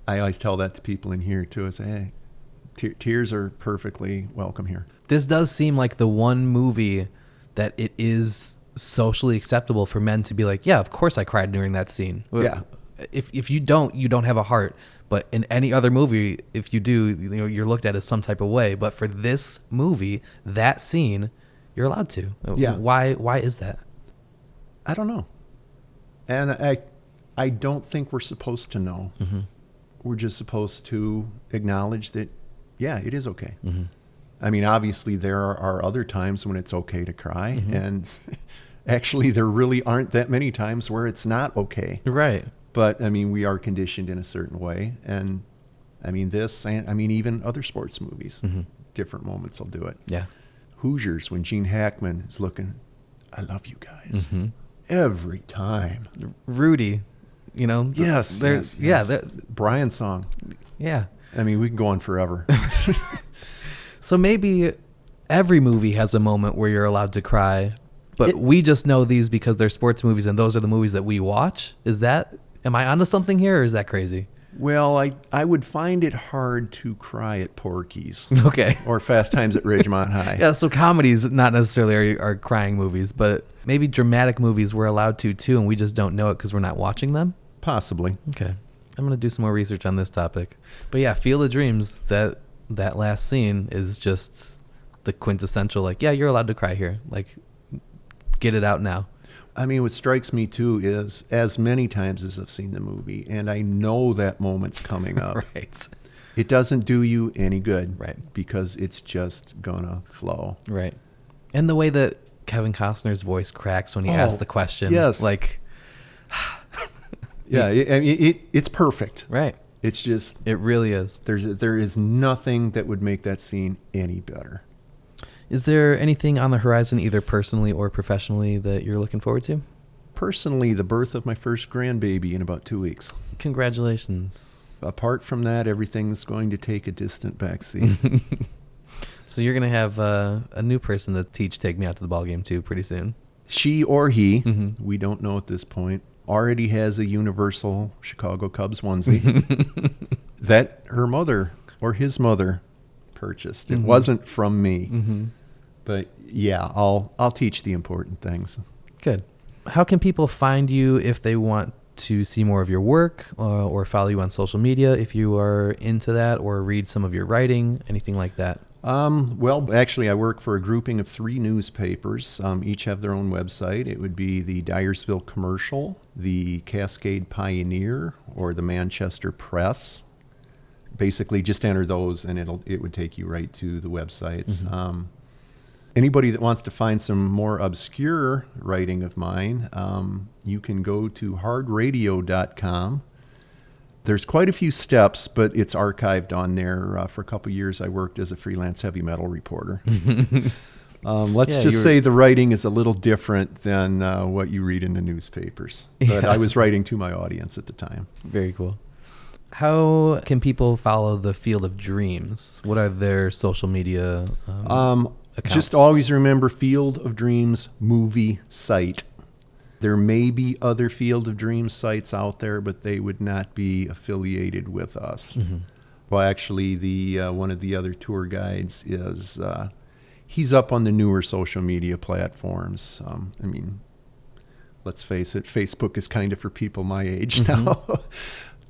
[SPEAKER 2] I always tell that to people in here, too. I say, hey, tears are perfectly welcome here.
[SPEAKER 1] This does seem like the one movie that it is socially acceptable for men to be like, yeah, of course I cried during that scene.
[SPEAKER 2] Yeah.
[SPEAKER 1] If you don't have a heart. But in any other movie, if you do, you're looked at as some type of way. But for this movie, that scene, you're allowed to.
[SPEAKER 2] Yeah.
[SPEAKER 1] Why is that?
[SPEAKER 2] I don't know. And I don't think we're supposed to know. We're just supposed to acknowledge that, it is okay. I mean, obviously there are other times when it's okay to cry. And actually there really aren't that many times where it's not okay.
[SPEAKER 1] Right.
[SPEAKER 2] But, I mean, we are conditioned in a certain way. And, I mean, even other sports movies, different moments will do it.
[SPEAKER 1] Yeah.
[SPEAKER 2] Hoosiers, when Gene Hackman is looking, I love you guys. Every time.
[SPEAKER 1] Rudy,
[SPEAKER 2] Yes.
[SPEAKER 1] there's
[SPEAKER 2] Brian's song.
[SPEAKER 1] yeah.
[SPEAKER 2] I mean, we can go on forever.
[SPEAKER 1] So maybe every movie has a moment where you're allowed to cry, but we just know these because they're sports movies and those are the movies that we watch. Am I onto something here or is that crazy?
[SPEAKER 2] Well, I would find it hard to cry at Porky's.
[SPEAKER 1] Okay.
[SPEAKER 2] Or Fast Times at Ridgemont High.
[SPEAKER 1] Yeah, so comedies not necessarily are crying movies, but maybe dramatic movies we're allowed to too, and we just don't know it because we're not watching them?
[SPEAKER 2] Possibly.
[SPEAKER 1] Okay. I'm going to do some more research on this topic. But yeah, Field of Dreams, that last scene is just the quintessential, like, yeah, you're allowed to cry here. Like, get it out now.
[SPEAKER 2] I mean, what strikes me too is as many times as I've seen the movie, and I know that moment's coming up.
[SPEAKER 1] Right.
[SPEAKER 2] It doesn't do you any good.
[SPEAKER 1] Right.
[SPEAKER 2] Because it's just gonna flow.
[SPEAKER 1] Right. And the way that Kevin Costner's voice cracks when he asks the question.
[SPEAKER 2] Yes.
[SPEAKER 1] Like,
[SPEAKER 2] yeah, it's perfect.
[SPEAKER 1] right.
[SPEAKER 2] It's just,
[SPEAKER 1] It really is.
[SPEAKER 2] there is nothing that would make that scene any better.
[SPEAKER 1] Is there anything on the horizon, either personally or professionally, that you're looking forward to?
[SPEAKER 2] Personally, the birth of my first grandbaby in about 2 weeks.
[SPEAKER 1] Congratulations.
[SPEAKER 2] Apart from that, everything's going to take a distant backseat.
[SPEAKER 1] So you're going to have a new person to teach Take Me Out to the Ballgame too pretty soon.
[SPEAKER 2] She or he, we don't know at this point, already has a universal Chicago Cubs onesie that her mother or his mother purchased. It wasn't from me. But yeah, I'll teach the important things.
[SPEAKER 1] Good. How can people find you if they want to see more of your work or follow you on social media if you are into that, or read some of your writing, anything like that?
[SPEAKER 2] Well, actually, I work for a grouping of 3 newspapers. Each have their own website. It would be the Dyersville Commercial, the Cascade Pioneer, or the Manchester Press. Basically, just enter those, and it would take you right to the websites. Anybody that wants to find some more obscure writing of mine, you can go to hardradio.com. There's quite a few steps, but it's archived on there. For a couple years, I worked as a freelance heavy metal reporter. Let's just say the writing is a little different than what you read in the newspapers. But I was writing to my audience at the time.
[SPEAKER 1] Very cool. How can people follow the Field of Dreams? What are their social media accounts?
[SPEAKER 2] Just always remember Field of Dreams movie site. There may be other Field of Dreams sites out there, but they would not be affiliated with us. Well, actually, one of the other tour guides is he's up on the newer social media platforms. I mean, let's face it, Facebook is kind of for people my age now.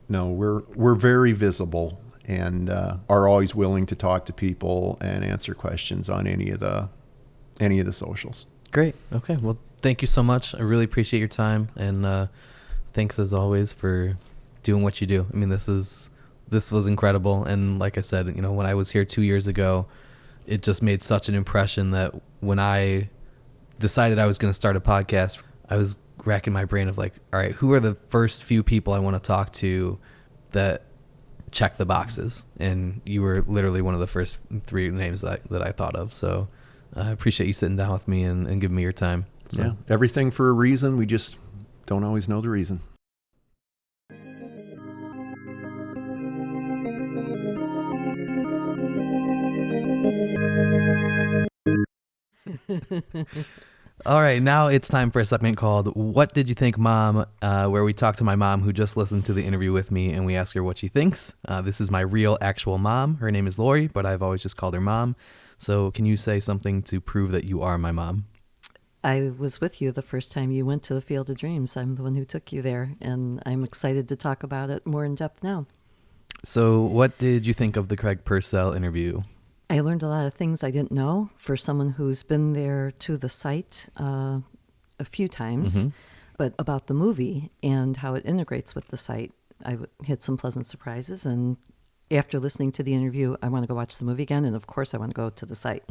[SPEAKER 2] No, we're very visible and are always willing to talk to people and answer questions on any of the socials. Great.
[SPEAKER 1] Okay. Well, thank you so much. I really appreciate your time, and thanks as always for doing what you do. I mean, this was incredible, and like I said, when I was here 2 years ago, it just made such an impression that when I decided I was going to start a podcast, I was racking my brain of like, all right, who are the first few people I want to talk to that check the boxes? And you were literally one of the first 3 names that I thought of. So I appreciate you sitting down with me and giving me your time. So.
[SPEAKER 2] Yeah, everything for a reason. We just don't always know the reason.
[SPEAKER 1] All right, now it's time for a segment called What Did You Think, Mom? Where we talk to my mom who just listened to the interview with me, and we ask her what she thinks. This is my real, actual mom. Her name is Lori, but I've always just called her Mom. So can you say something to prove that you are my mom?
[SPEAKER 3] I was with you the first time you went to the Field of Dreams. I'm the one who took you there, and I'm excited to talk about it more in depth now.
[SPEAKER 1] So what did you think of the Craig Purcell interview?
[SPEAKER 3] I learned a lot of things I didn't know for someone who's been there to the site a few times, but about the movie and how it integrates with the site. I had some pleasant surprises, and after listening to the interview, I want to go watch the movie again, and of course I want to go to the site.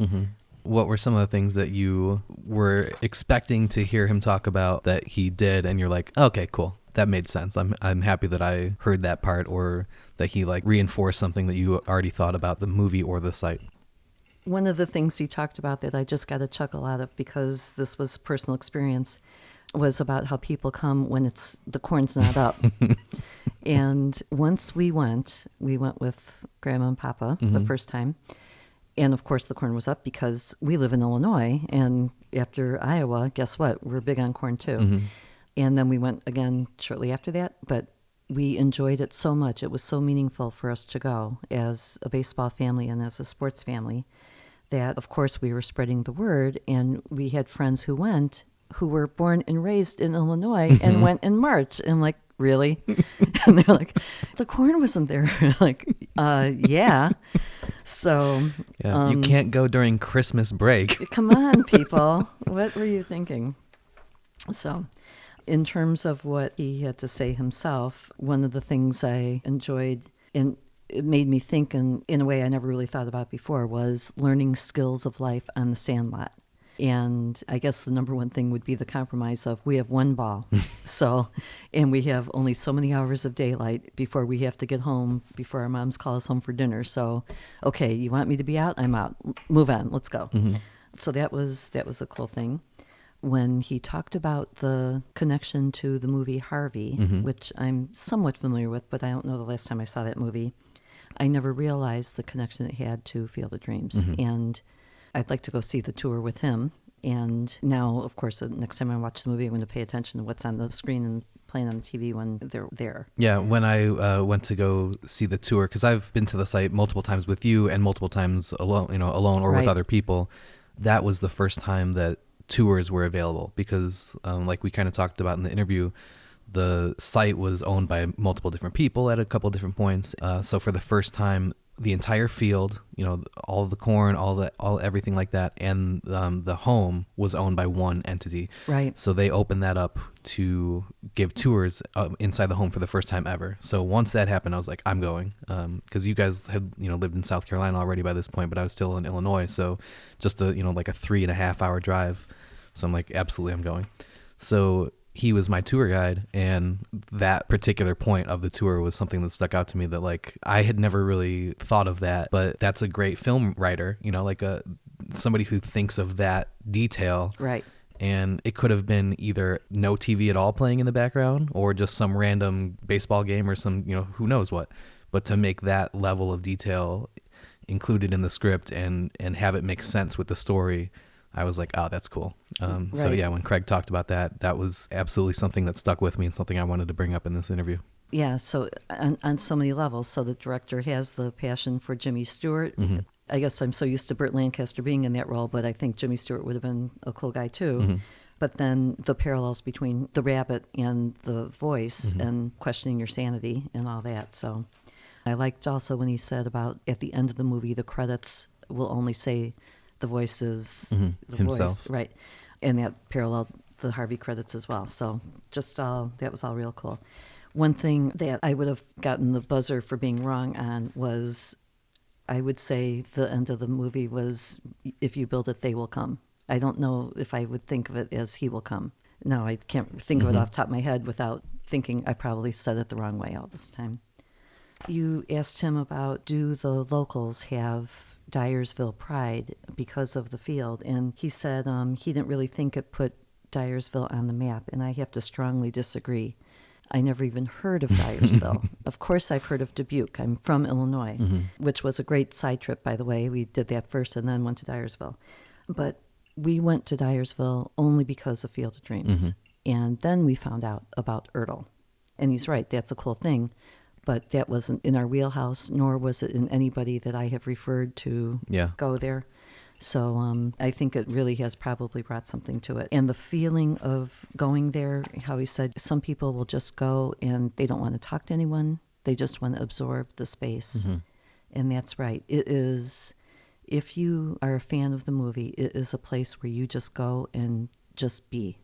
[SPEAKER 1] What were some of the things that you were expecting to hear him talk about that he did, and you're like, okay, cool, that made sense. I'm happy that I heard that part, or that he like reinforced something that you already thought about the movie or the site?
[SPEAKER 3] One of the things he talked about that I just got a chuckle out of, because this was personal experience, was about how people come when the corn's not up. And once we went with Grandma and Papa the first time. And of course the corn was up because we live in Illinois, and after Iowa, guess what? We're big on corn too. And then we went again shortly after that, but we enjoyed it so much. It was so meaningful for us to go as a baseball family and as a sports family that, of course, we were spreading the word, and we had friends who went who were born and raised in Illinois and went in March. And I'm like, really? And they're like, the corn wasn't there. Like, yeah. So
[SPEAKER 1] Yeah, you can't go during Christmas break.
[SPEAKER 3] Come on, people. What were you thinking? So in terms of what he had to say himself, one of the things I enjoyed, and it made me think in a way I never really thought about before, was learning skills of life on the sandlot. And I guess the number one thing would be the compromise of, we have one ball. And we have only so many hours of daylight before we have to get home, before our moms call us home for dinner. So, okay, you want me to be out? I'm out. Move on. Let's go. So that was a cool thing. When he talked about the connection to the movie Harvey, which I'm somewhat familiar with, but I don't know the last time I saw that movie, I never realized the connection it had to Field of Dreams. And I'd like to go see the tour with him. And now, of course, the next time I watch the movie, I'm going to pay attention to what's on the screen and playing on the TV when they're there.
[SPEAKER 1] Yeah, when I went to go see the tour, because I've been to the site multiple times with you and multiple times alone or with other people, that was the first time that tours were available, because like we kind of talked about in the interview, the site was owned by multiple different people at a couple different points. So for the first time, the entire field, all the corn, everything like that, and the home was owned by one entity.
[SPEAKER 3] Right.
[SPEAKER 1] So they opened that up to give tours inside the home for the first time ever. So once that happened, I was like, I'm going, because you guys had lived in South Carolina already by this point, but I was still in Illinois, so just like a 3.5 hour drive. So I'm like, absolutely, I'm going. So he was my tour guide, and that particular point of the tour was something that stuck out to me, that like I had never really thought of that, but that's a great film writer, like somebody who thinks of that detail.
[SPEAKER 3] Right.
[SPEAKER 1] And it could have been either no TV at all playing in the background, or just some random baseball game or some, who knows what. But to make that level of detail included in the script and have it make sense with the story, I was like, oh, that's cool. So yeah, when Craig talked about that was absolutely something that stuck with me and something I wanted to bring up in this interview.
[SPEAKER 3] Yeah, so on so many levels. So the director has the passion for Jimmy Stewart. I guess I'm so used to Burt Lancaster being in that role, but I think Jimmy Stewart would have been a cool guy too. But then the parallels between the rabbit and the voice and questioning your sanity and all that. So I liked also when he said about at the end of the movie, the credits will only say the voice is the
[SPEAKER 1] himself.
[SPEAKER 3] Voice, right? And that paralleled the Harvey credits as well. So that was all real cool. One thing that I would have gotten the buzzer for being wrong on was, I would say the end of the movie was, if you build it, they will come. I don't know if I would think of it as he will come. No, I can't think of it off the top of my head without thinking I probably said it the wrong way all this time. You asked him about, do the locals have Dyersville pride because of the field? And he said he didn't really think it put Dyersville on the map, and I have to strongly disagree. I never even heard of Dyersville. Of course, I've heard of Dubuque. I'm from Illinois, which was a great side trip, by the way. We did that first and then went to Dyersville. But we went to Dyersville only because of Field of Dreams. And then we found out about Ertl. And he's right, that's a cool thing. But that wasn't in our wheelhouse, nor was it in anybody that I have referred to go there. So I think it really has probably brought something to it. And the feeling of going there, how he said, some people will just go and they don't want to talk to anyone. They just want to absorb the space. And that's right. It is, if you are a fan of the movie, it is a place where you just go and just be.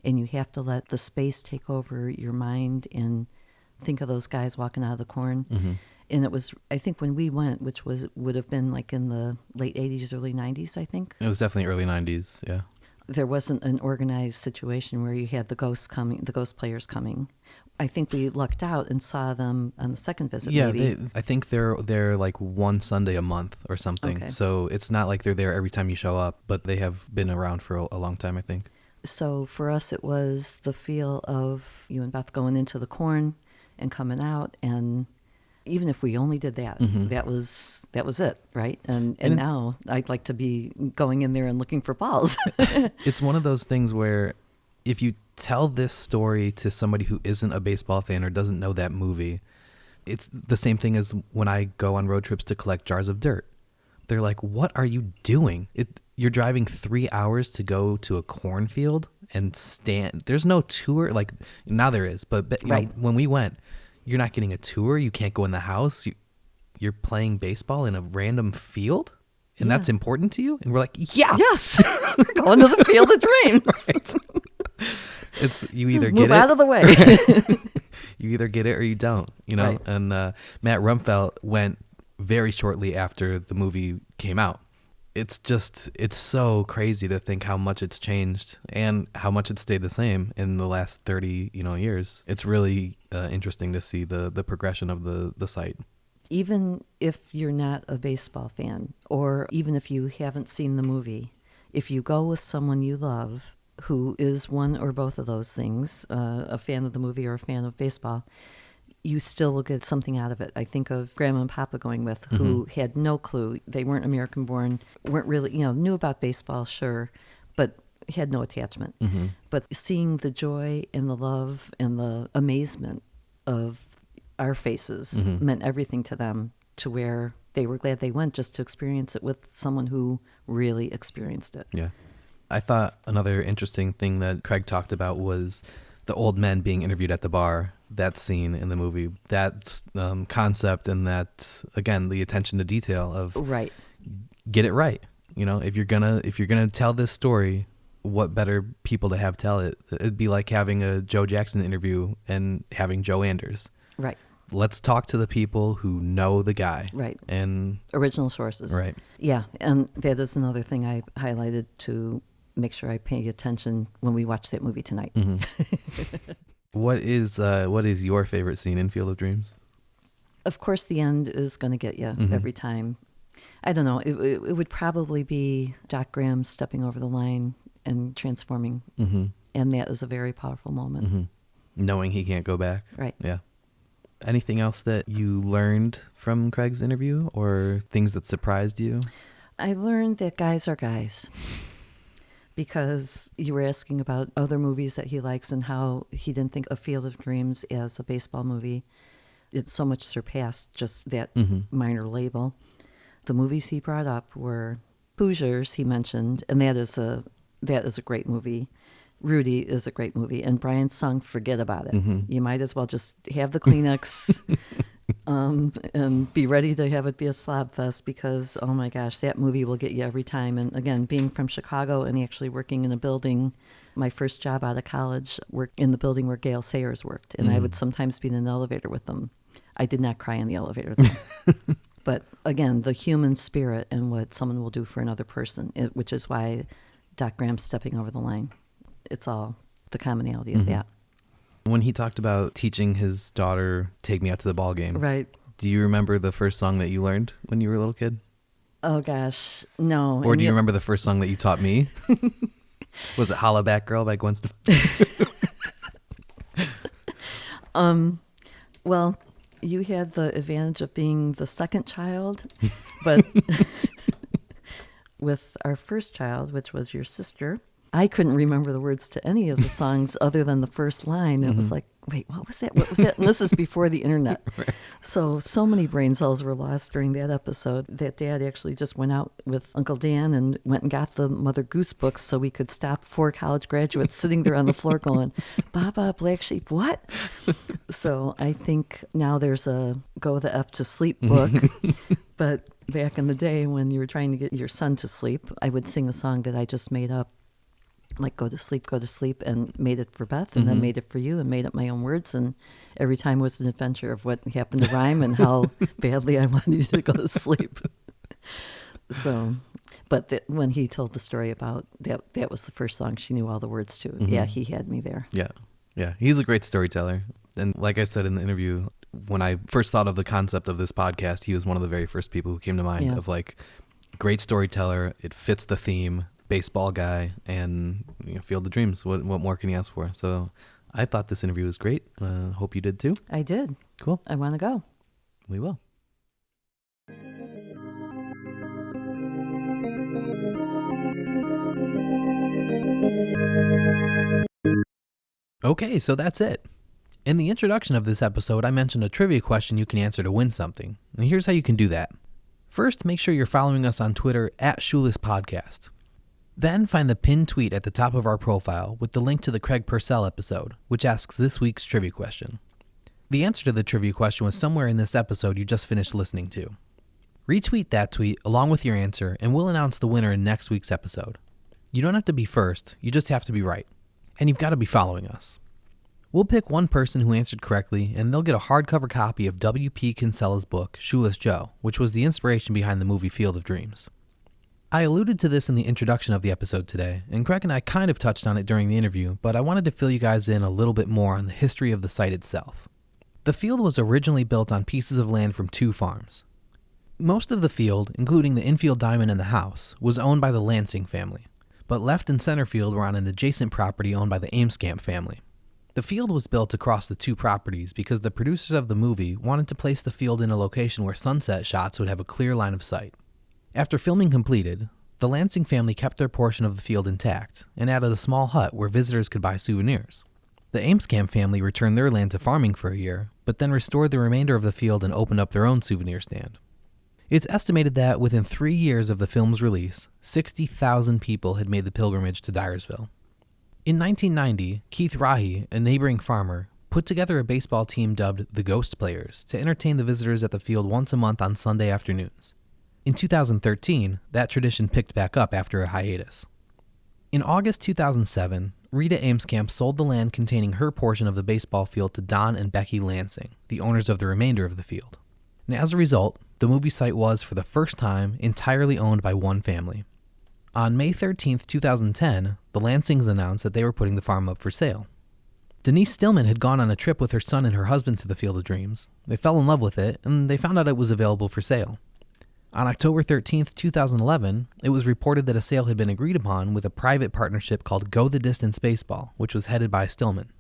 [SPEAKER 3] And you have to let the space take over your mind and think of those guys walking out of the corn. And it was, I think when we went, which would have been like in the late 80s, early 90s, I think.
[SPEAKER 1] It was definitely early 90s, yeah.
[SPEAKER 3] There wasn't an organized situation where you had the ghost players coming. I think we lucked out and saw them on the second visit.
[SPEAKER 1] Yeah,
[SPEAKER 3] maybe.
[SPEAKER 1] I think they're like one Sunday a month or something.
[SPEAKER 3] Okay.
[SPEAKER 1] So it's not like they're there every time you show up, but they have been around for a long time, I think.
[SPEAKER 3] So for us, it was the feel of you and Beth going into the corn and coming out, and even if we only did that, that was it, right? And now I'd like to be going in there and looking for balls.
[SPEAKER 1] It's one of those things where if you tell this story to somebody who isn't a baseball fan or doesn't know that movie, it's the same thing as when I go on road trips to collect jars of dirt. They're like, what are you doing? You're driving 3 hours to go to a cornfield and stand. There's no tour. Like, now there is, but you know, when we went, you're not getting a tour. You can't go in the house. You're playing baseball in a random field, and that's important to you. And we're like, yes,
[SPEAKER 3] we're going to the field of dreams.
[SPEAKER 1] Right. It's you either
[SPEAKER 3] move
[SPEAKER 1] get
[SPEAKER 3] out
[SPEAKER 1] it,
[SPEAKER 3] of the way.
[SPEAKER 1] you either get it or you don't. You know.
[SPEAKER 3] Right.
[SPEAKER 1] And Matt Rumpfelt went very shortly after the movie came out. It's so crazy to think how much it's changed and how much it's stayed the same in the last 30 years. It's really interesting to see the progression of the site.
[SPEAKER 3] Even if you're not a baseball fan, or even if you haven't seen the movie, if you go with someone you love who is one or both of those things, a fan of the movie or a fan of baseball, you still will get something out of it. I think of Grandma and Papa going with, who had no clue. They weren't American born, weren't really, knew about baseball, sure, but had no attachment. But seeing the joy and the love and the amazement of our faces meant everything to them, to where they were glad they went just to experience it with someone who really experienced it.
[SPEAKER 1] Yeah. I thought another interesting thing that Craig talked about was the old men being interviewed at the bar. That scene in the movie, that concept, and that, again, the attention to detail of get it right. If you're gonna tell this story, what better people to have tell it? It'd be like having a Joe Jackson interview and having Joe Anders.
[SPEAKER 3] Right.
[SPEAKER 1] Let's talk to the people who know the guy.
[SPEAKER 3] Right.
[SPEAKER 1] And
[SPEAKER 3] original sources.
[SPEAKER 1] Right.
[SPEAKER 3] Yeah, and that is another thing I highlighted to make sure I pay attention when we watch that movie tonight.
[SPEAKER 1] What is your favorite scene in Field of Dreams?
[SPEAKER 3] Of course, the end is going to get you every time. I don't know. It would probably be Doc Graham stepping over the line and transforming. And that is a very powerful moment.
[SPEAKER 1] Knowing he can't go back.
[SPEAKER 3] Right.
[SPEAKER 1] Yeah. Anything else that you learned from Craig's interview, or things that surprised you?
[SPEAKER 3] I learned that guys are guys. Because you were asking about other movies that he likes and how he didn't think of Field of Dreams as a baseball movie. It so much surpassed just that minor label. The movies he brought up were Hoosiers, he mentioned, and that is a great movie. Rudy is a great movie. And Brian's song, Forget About It. You might as well just have the Kleenex and be ready to have it be a slob fest, because, oh my gosh, that movie will get you every time. And again, being from Chicago and actually working in a building, my first job out of college, worked in the building where Gail Sayers worked. And I would sometimes be in an elevator with them. I did not cry in the elevator, though. But again, the human spirit and what someone will do for another person, which is why Doc Graham's stepping over the line. It's all the commonality of that.
[SPEAKER 1] When he talked about teaching his daughter Take Me Out to the Ballgame,
[SPEAKER 3] right?
[SPEAKER 1] Do you remember the first song that you learned when you were a little kid?
[SPEAKER 3] Oh gosh, no.
[SPEAKER 1] Or do you remember the first song that you taught me? Was it Holla Back Girl by Gwen Stefani?
[SPEAKER 3] Well, you had the advantage of being the second child, but with our first child, which was your sister, I couldn't remember the words to any of the songs other than the first line. It was like, wait, what was that? What was that? And this is before the internet.
[SPEAKER 1] Right.
[SPEAKER 3] So many brain cells were lost during that episode that Dad actually just went out with Uncle Dan and went and got the Mother Goose books so we could stop 4 college graduates sitting there on the floor going, Baba, Black Sheep, what? So I think now there's a Go the F to Sleep book. But back in the day when you were trying to get your son to sleep, I would sing a song that I just made up. Like go to sleep, and made it for Beth, and then made it for you, and made up my own words. And every time was an adventure of what happened to rhyme and how badly I wanted you to go to sleep. So, but when he told the story about that was the first song she knew all the words to. Yeah, he had me there.
[SPEAKER 1] Yeah. He's a great storyteller. And like I said in the interview, when I first thought of the concept of this podcast, he was one of the very first people who came to mind of like, great storyteller, it fits the theme, baseball guy, and Field of Dreams. What more can you ask for? So I thought this interview was great. Hope you did too.
[SPEAKER 3] I did.
[SPEAKER 1] Cool.
[SPEAKER 3] I want to go.
[SPEAKER 1] We will. Okay, so that's it. In the introduction of this episode, I mentioned a trivia question you can answer to win something. And here's how you can do that. First, make sure you're following us on Twitter at Shoeless Podcast. Then find the pinned tweet at the top of our profile with the link to the Craig Purcell episode, which asks this week's trivia question. The answer to the trivia question was somewhere in this episode you just finished listening to. Retweet that tweet along with your answer, and we'll announce the winner in next week's episode. You don't have to be first, you just have to be right. And you've got to be following us. We'll pick one person who answered correctly, and they'll get a hardcover copy of W.P. Kinsella's book, Shoeless Joe, which was the inspiration behind the movie Field of Dreams. I alluded to this in the introduction of the episode today, and Craig and I kind of touched on it during the interview, but I wanted to fill you guys in a little bit more on the history of the site itself. The field was originally built on pieces of land from 2 farms. Most of the field, including the infield diamond and the house, was owned by the Lansing family, but left and center field were on an adjacent property owned by the Amescamp family. The field was built across the 2 properties because the producers of the movie wanted to place the field in a location where sunset shots would have a clear line of sight. After filming completed, the Lansing family kept their portion of the field intact and added a small hut where visitors could buy souvenirs. The Amescamp family returned their land to farming for a year, but then restored the remainder of the field and opened up their own souvenir stand. It's estimated that within 3 years of the film's release, 60,000 people had made the pilgrimage to Dyersville. In 1990, Keith Rahe, a neighboring farmer, put together a baseball team dubbed the Ghost Players to entertain the visitors at the field once a month on Sunday afternoons. In 2013, that tradition picked back up after a hiatus. In August 2007, Rita Amescamp sold the land containing her portion of the baseball field to Don and Becky Lansing, the owners of the remainder of the field. And as a result, the movie site was, for the first time, entirely owned by one family. On May 13, 2010, the Lansings announced that they were putting the farm up for sale. Denise Stillman had gone on a trip with her son and her husband to the Field of Dreams. They fell in love with it, and they found out it was available for sale. On October 13, 2011, it was reported that a sale had been agreed upon with a private partnership called Go the Distance Baseball, which was headed by Stillman.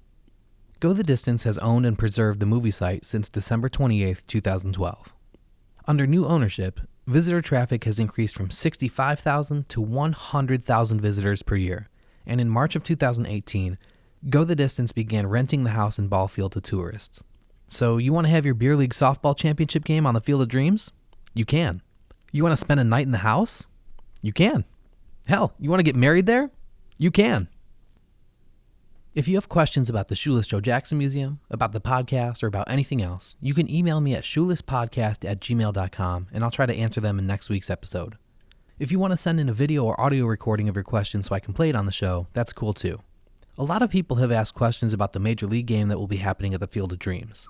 [SPEAKER 1] Go the Distance has owned and preserved the movie site since December 28, 2012. Under new ownership, visitor traffic has increased from 65,000 to 100,000 visitors per year, and in March of 2018, Go the Distance began renting the house and ball field to tourists. So you want to have your beer league softball championship game on the Field of Dreams? You can. You want to spend a night in the house? You can. Hell, you want to get married there? You can. If you have questions about the Shoeless Joe Jackson Museum, about the podcast, or about anything else, you can email me at shoelesspodcast@gmail.com, and I'll try to answer them in next week's episode. If you want to send in a video or audio recording of your questions so I can play it on the show, that's cool too. A lot of people have asked questions about the Major League game that will be happening at the Field of Dreams.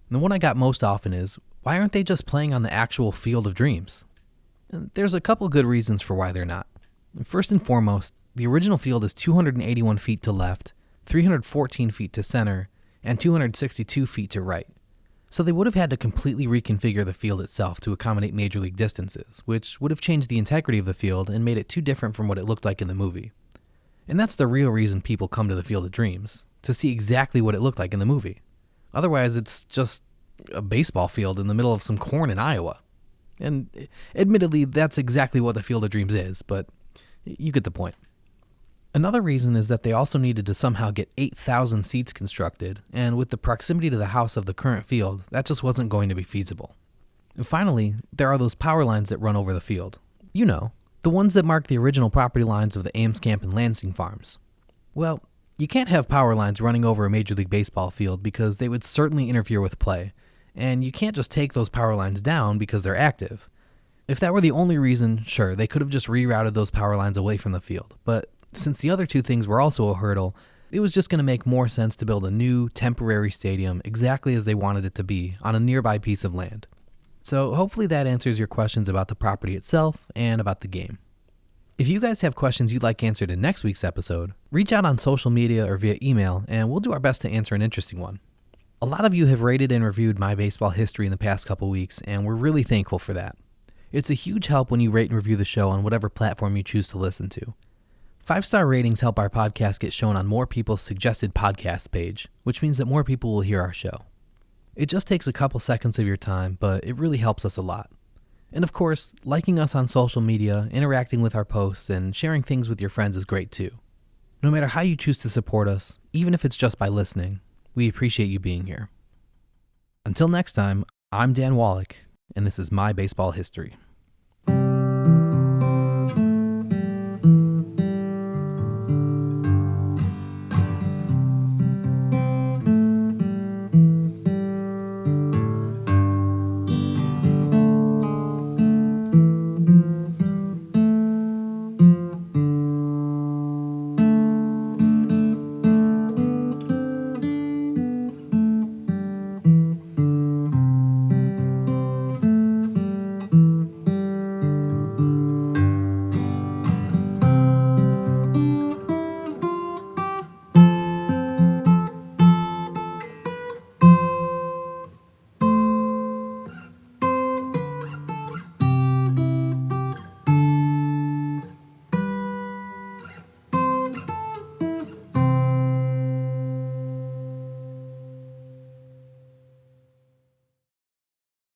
[SPEAKER 1] And the one I got most often is, why aren't they just playing on the actual Field of Dreams? There's a couple good reasons for why they're not. First and foremost, the original field is 281 feet to left, 314 feet to center, and 262 feet to right. So they would have had to completely reconfigure the field itself to accommodate Major League distances, which would have changed the integrity of the field and made it too different from what it looked like in the movie. And that's the real reason people come to the Field of Dreams, to see exactly what it looked like in the movie. Otherwise, it's just a baseball field in the middle of some corn in Iowa. And admittedly, that's exactly what the Field of Dreams is, but you get the point. Another reason is that they also needed to somehow get 8,000 seats constructed, and with the proximity to the house of the current field, that just wasn't going to be feasible. And finally, there are those power lines that run over the field. You know, the ones that mark the original property lines of the Amescamp and Lansing farms. Well, you can't have power lines running over a Major League Baseball field because they would certainly interfere with play, and you can't just take those power lines down because they're active. If that were the only reason, sure, they could have just rerouted those power lines away from the field, but since the other two things were also a hurdle, it was just going to make more sense to build a new, temporary stadium exactly as they wanted it to be on a nearby piece of land. So hopefully that answers your questions about the property itself and about the game. If you guys have questions you'd like answered in next week's episode, reach out on social media or via email and we'll do our best to answer an interesting one. A lot of you have rated and reviewed My Baseball History in the past couple weeks, and we're really thankful for that. It's a huge help when you rate and review the show on whatever platform you choose to listen to. 5-star ratings help our podcast get shown on more people's suggested podcast page, which means that more people will hear our show. It just takes a couple seconds of your time, but it really helps us a lot. And of course, liking us on social media, interacting with our posts, and sharing things with your friends is great too. No matter how you choose to support us, even if it's just by listening, we appreciate you being here. Until next time, I'm Dan Wallach, and this is My Baseball History.